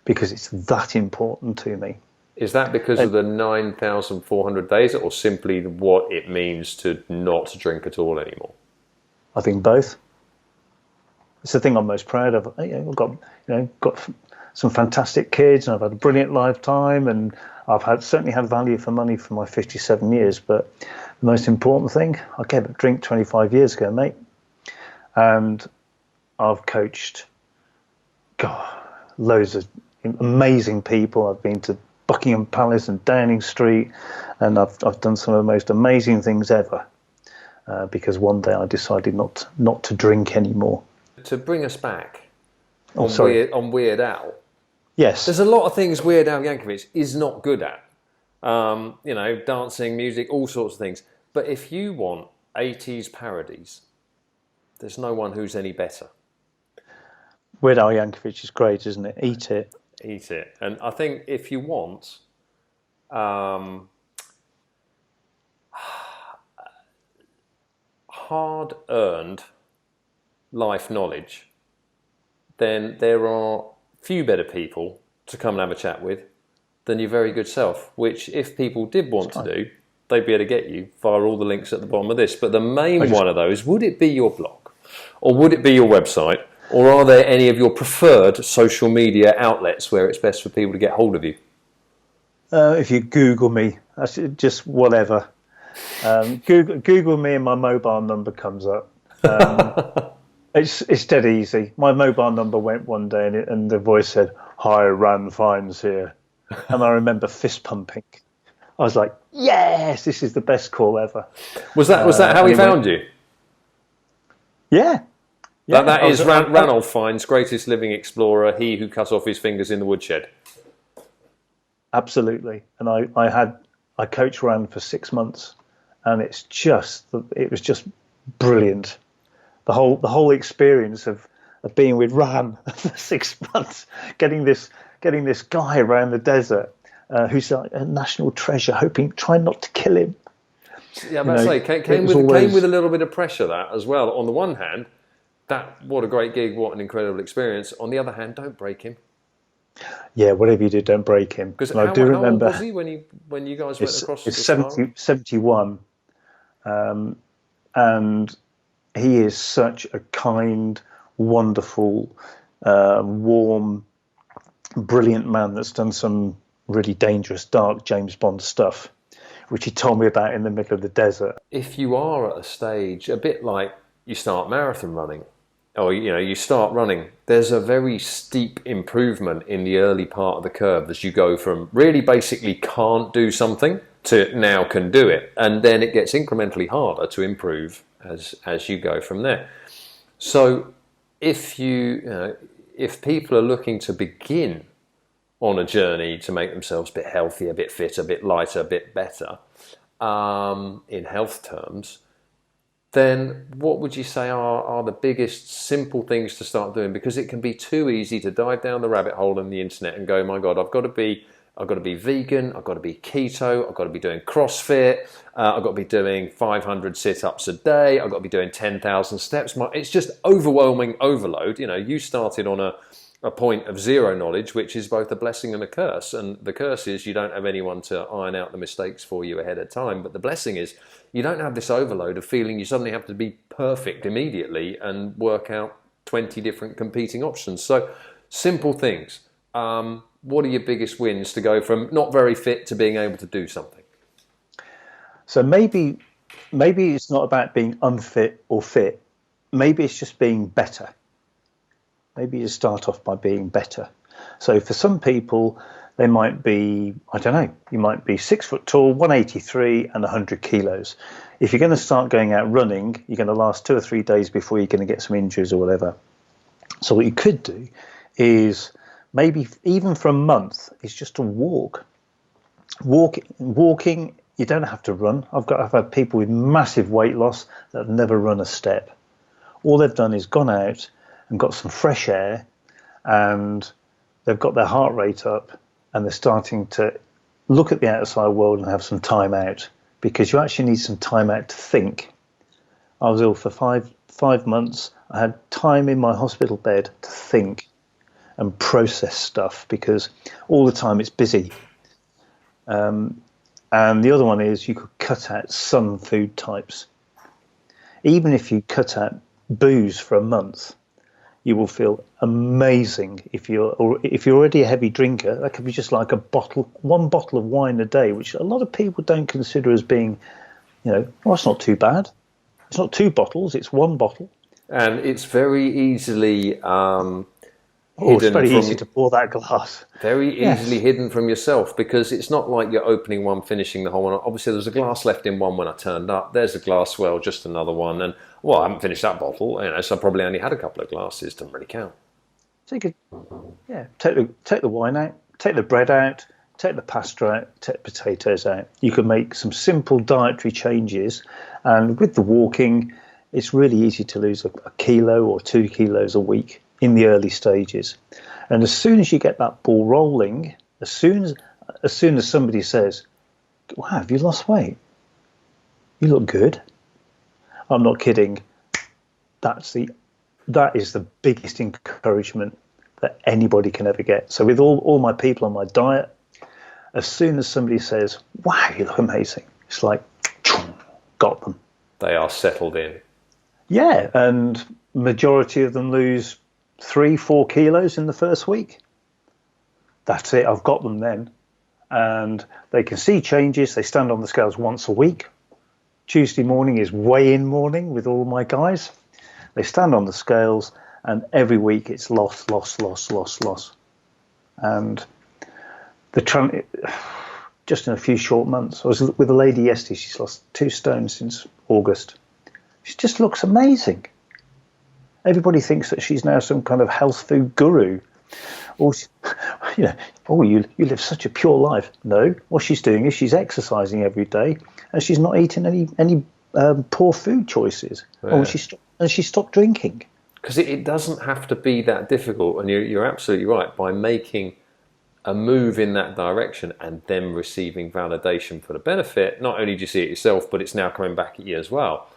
because it's that important to me. Is that because of the 9,400 days, or simply what it means to not drink at all anymore? I think both. It's the thing I'm most proud of. I've got some fantastic kids, and I've had a brilliant lifetime, and I've certainly had value for money for my 57 years. But the most important thing, I gave up a drink 25 years ago, mate. And I've coached, loads of amazing people. I've been to Buckingham Palace and Downing Street, and I've done some of the most amazing things ever, because one day I decided not to drink anymore. To bring us back on Weird Al. Yes, there's a lot of things Weird Al Yankovic is not good at. Dancing, music, all sorts of things. But if you want 80s parodies, there's no one who's any better. Weird Al Yankovic is great, isn't it? Eat it. And I think if you want hard-earned life knowledge, then there are few better people to come and have a chat with than your very good self, which if people did want to do, they'd be able to get you via all the links at the bottom of this. But the main one of those, would it be your blog, or would it be your website, or are there any of your preferred social media outlets where it's best for people to get hold of you? If you Google me, that's just whatever. Google me and my mobile number comes up. It's dead easy. My mobile number went one day, and the voice said, "Hi, Ran Fines here," and I remember fist pumping. I was like, "Yes, this is the best call ever." Was that how he found you? Yeah. That is Ranulph Fiennes' greatest living explorer, he who cut off his fingers in the woodshed. Absolutely. And I coached Ran for 6 months, and it was just brilliant. The whole experience of being with Ran for 6 months, getting this guy around the desert who's like a national treasure, trying not to kill him. Yeah, I'm about to say, came with a little bit of pressure, that as well. On the one hand, what a great gig, what an incredible experience. On the other hand, don't break him. Yeah, whatever you do, don't break him. Because how old was he when you guys went across? It's 71, and he is such a kind, wonderful, warm, brilliant man that's done some really dangerous, dark James Bond stuff, which he told me about in the middle of the desert. If you are at a stage, a bit like you start marathon running, or you start running, there's a very steep improvement in the early part of the curve as you go from really basically can't do something to now can do it, and then it gets incrementally harder to improve as you go from there. So if people are looking to begin on a journey to make themselves a bit healthier, a bit fitter, a bit lighter, a bit better in health terms, then what would you say are the biggest simple things to start doing? Because it can be too easy to dive down the rabbit hole on the internet and go, my God, I've got to be vegan, I've got to be keto, I've got to be doing CrossFit, I've got to be doing 500 sit-ups a day, I've got to be doing 10,000 steps. It's just overwhelming overload. You started on a point of zero knowledge, which is both a blessing and a curse. And the curse is you don't have anyone to iron out the mistakes for you ahead of time. But the blessing is you don't have this overload of feeling you suddenly have to be perfect immediately and work out 20 different competing options. So simple things. What are your biggest wins to go from not very fit to being able to do something? So maybe it's not about being unfit or fit. Maybe it's just being better. Maybe you start off by being better. So for some people, they might be, I don't know, you might be 6 foot tall, 183 and 100 kilos. If you're going to start going out running, you're going to last 2 or 3 days before you're going to get some injuries or whatever. So what you could do is maybe even for a month is just to walk. Walking, you don't have to run. I've had people with massive weight loss that have never run a step. All they've done is gone out and got some fresh air, and they've got their heart rate up, and they're starting to look at the outside world and have some time out, because you actually need some time out to think. I was ill for five months. I had time in my hospital bed to think and process stuff, because all the time it's busy. And the other one is you could cut out some food types. Even if you cut out booze for a month, you will feel amazing. If you're already a heavy drinker, that could be just like one bottle of wine a day, which a lot of people don't consider as being, well, it's not too bad. It's not 2 bottles, it's 1 bottle. And it's very easily it's very easy to pour that glass. Very easily hidden from yourself, because it's not like you're opening one, finishing the whole one. Obviously, there's a glass left in one when I turned up. There's a glass, well, just another one. And, well, I haven't finished that bottle, so I probably only had a couple of glasses. Doesn't really count. So you could, take the wine out, take the bread out, take the pasta out, take the potatoes out. You can make some simple dietary changes. And with the walking, it's really easy to lose a kilo or 2 kilos a week in the early stages. And as soon as you get that ball rolling, as soon as somebody says, "Wow, have you lost weight? You look good." I'm not kidding. That is the biggest encouragement that anybody can ever get. So with all my people on my diet, as soon as somebody says, "Wow, you look amazing," it's like, got them. They are settled in. Yeah, and majority of them lose 3-4 kilos in the first week. That's it. I've got them then. And they can see changes. They stand on the scales once a week. Tuesday morning is weigh-in morning with all my guys. They stand on the scales, and every week it's loss. And just in a few short months. I was with a lady yesterday. She's lost 2 stone since August. She just looks amazing. Everybody thinks that she's now some kind of health food guru. Or, you live such a pure life. No, what she's doing is she's exercising every day, and she's not eating any poor food choices. Yeah. And she stopped drinking. Because it doesn't have to be that difficult, and you're absolutely right. By making a move in that direction and then receiving validation for the benefit, not only do you see it yourself, but it's now coming back at you as well.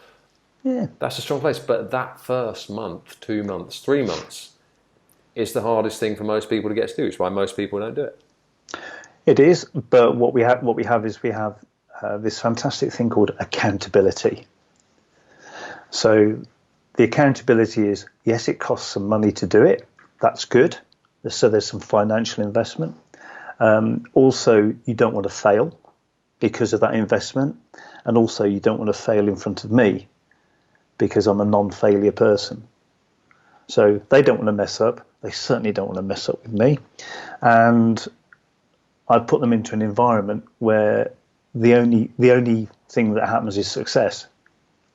Yeah, that's a strong place. But that first month, 2 months, 3 months is the hardest thing for most people to get to do. It's why most people don't do it. It is, but what we have is this fantastic thing called accountability. So the accountability is, yes, it costs some money to do it. That's good. So there's some financial investment. Also, you don't want to fail because of that investment, and also you don't want to fail in front of me, because I'm a non-failure person. So they don't want to mess up. They certainly don't want to mess up with me. And I put them into an environment where the only thing that happens is success.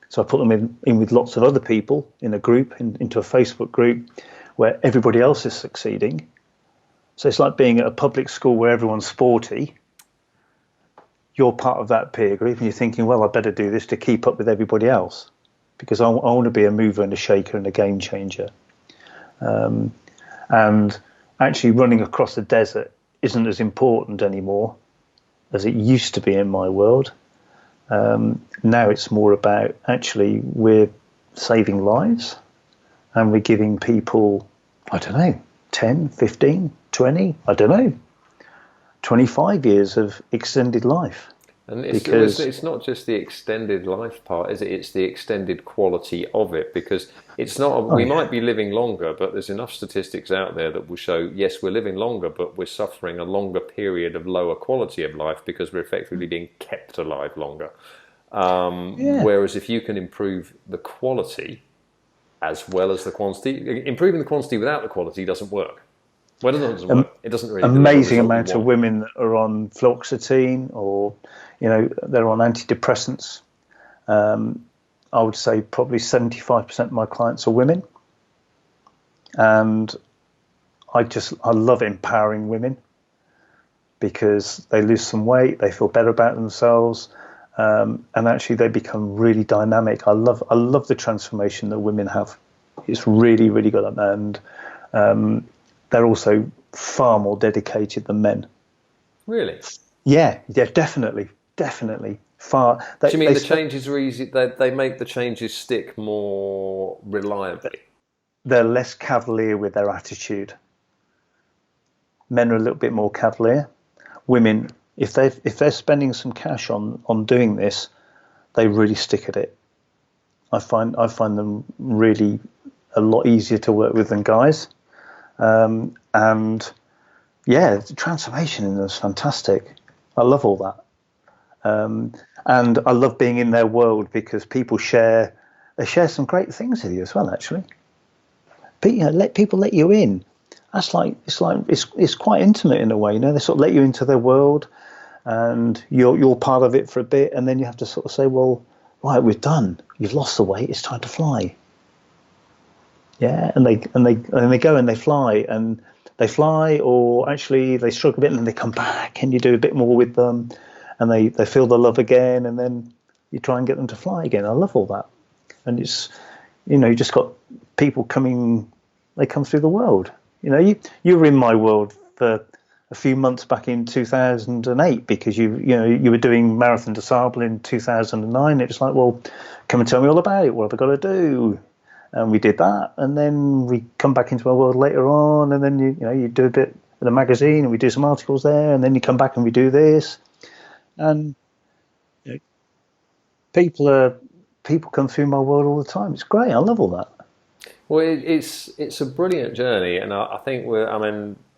So I put them in with lots of other people in a group, into a Facebook group where everybody else is succeeding. So it's like being at a public school where everyone's sporty. You're part of that peer group and you're thinking, well, I better do this to keep up with everybody else, because I want to be a mover and a shaker and a game changer. And actually running across the desert isn't as important anymore as it used to be in my world. Now it's more about actually we're saving lives and we're giving people, I don't know, 10, 15, 20, I don't know, 25 years of extended life. And it's not just the extended life part, is it? It's the extended quality of it, because it's not. We might be living longer, but there's enough statistics out there that will show, yes, we're living longer, but we're suffering a longer period of lower quality of life because we're effectively being kept alive longer. Whereas if you can improve the quality, as well as the quantity. Improving the quantity without the quality doesn't work. Well, it doesn't work. It doesn't really deliver Amazing the result amount you of want. women that are on fluoxetine, or they're on antidepressants. I would say probably 75% of my clients are women, and I love empowering women because they lose some weight, they feel better about themselves, and actually they become really dynamic. I love the transformation that women have. It's really, really good, and they're also far more dedicated than men. Really? Yeah, definitely. Far. Do you mean the changes are easy? They make the changes stick more reliably? They're less cavalier with their attitude. Men are a little bit more cavalier. Women, if they're spending some cash on doing this, they really stick at it. I find them really a lot easier to work with than guys. And yeah, the transformation in them is fantastic. I love all that. And I love being in their world because people share some great things with you as well, actually. But let people let you in. That's it's quite intimate in a way, They sort of let you into their world, and you're part of it for a bit, and then you have to sort of say, well, right, we're done. You've lost the weight. It's time to fly. Yeah, and they go and they fly, or actually they struggle a bit, and then they come back, and you do a bit more with them, and they feel the love again, and then you try and get them to fly again. I love all that, and it's you just got people coming. They come through the world. You were in my world for a few months back in 2008 because you were doing Marathon de Sables in 2009. It was like, well, come and tell me all about it. What have I got to do? And we did that, and then we come back into my world later on, and then you do a bit in a magazine, and we do some articles there, and then you come back and we do this, and people come through my world all the time. It's great. I love all that. Well, it's a brilliant journey, and I think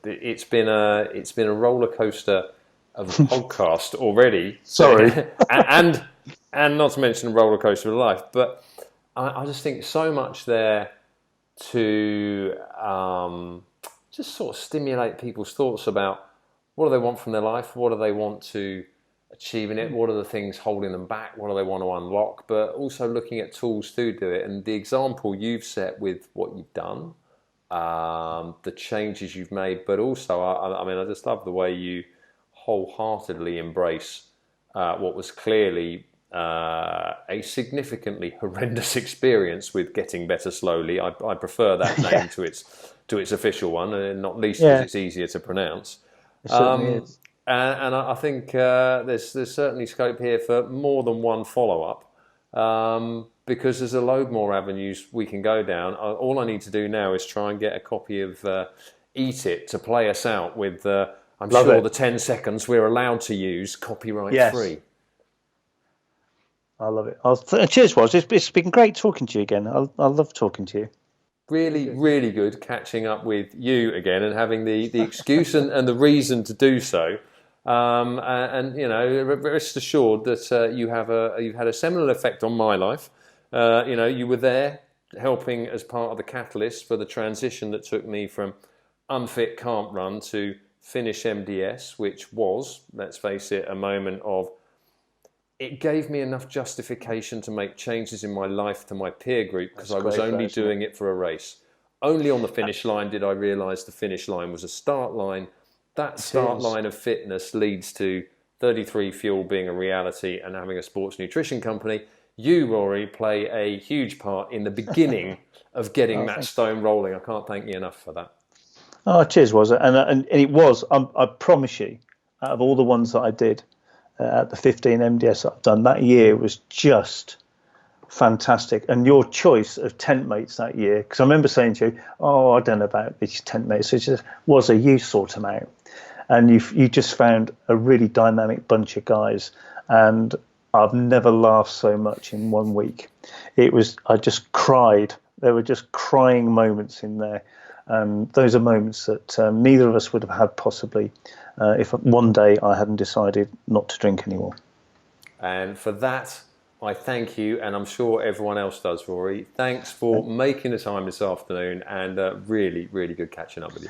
it's been a roller coaster of a podcast already. Sorry, and not to mention a roller coaster of life, but I just think so much there to just sort of stimulate people's thoughts about what do they want from their life, what do they want to achieve in it, what are the things holding them back, what do they want to unlock, but also looking at tools to do it. And the example you've set with what you've done, the changes you've made, but also, I just love the way you wholeheartedly embrace what was clearly a significantly horrendous experience with getting better slowly. I prefer that name to its official one, and not least because it's easier to pronounce. It certainly is. And I think there's certainly scope here for more than one follow-up, because there's a load more avenues we can go down. All I need to do now is try and get a copy of Eat It to play us out with, I'm sure, the 10 seconds we're allowed to use copyright-free. I love it. Cheers, Woz. It's been great talking to you again. I love talking to you. Really, really good catching up with you again and having the excuse and the reason to do so. And rest assured that you've had a seminal effect on my life. You were there helping as part of the catalyst for the transition that took me from unfit can't run to finish MDS, which was, let's face it, a moment of, it gave me enough justification to make changes in my life to my peer group because I was only doing it for a race. Only on the finish line did I realise the finish line was a start line. That start line of fitness leads to 33 Fuel being a reality and having a sports nutrition company. You, Rory, play a huge part in the beginning of getting that stone rolling. I can't thank you enough for that. Oh, cheers, was it? And it was, I promise you, out of all the ones that I did, at the 15 MDS I've done that year was just fantastic. And your choice of tent mates that year, because I remember saying to you, I don't know about these tent mates. It just was you sort them out. And you just found a really dynamic bunch of guys. And I've never laughed so much in 1 week. I just cried. There were just crying moments in there. Those are moments that neither of us would have had possibly if one day I hadn't decided not to drink anymore. And for that, I thank you, and I'm sure everyone else does, Rory. Thanks for making the time this afternoon, and really, really good catching up with you.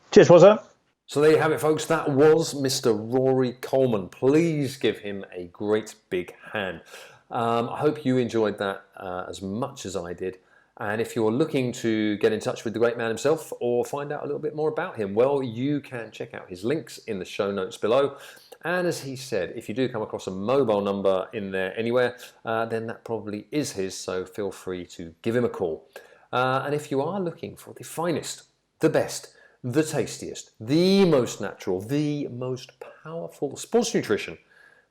Cheers, was that? So there you have it, folks. That was Mr. Rory Coleman. Please give him a great big hand. I hope you enjoyed that as much as I did. And if you're looking to get in touch with the great man himself or find out a little bit more about him, well, you can check out his links in the show notes below. And as he said, if you do come across a mobile number in there anywhere, then that probably is his, so feel free to give him a call. And if you are looking for the finest, the best, the tastiest, the most natural, the most powerful sports nutrition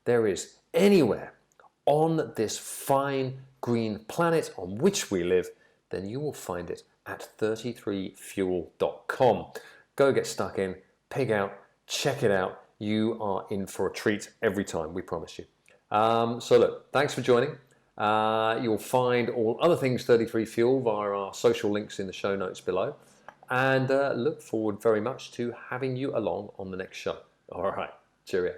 there is anywhere on this fine green planet on which we live, then you will find it at 33fuel.com. Go get stuck in, pig out, check it out. You are in for a treat every time, we promise you. So look, thanks for joining. You'll find all other things 33 Fuel via our social links in the show notes below. And look forward very much to having you along on the next show. All right, cheerio.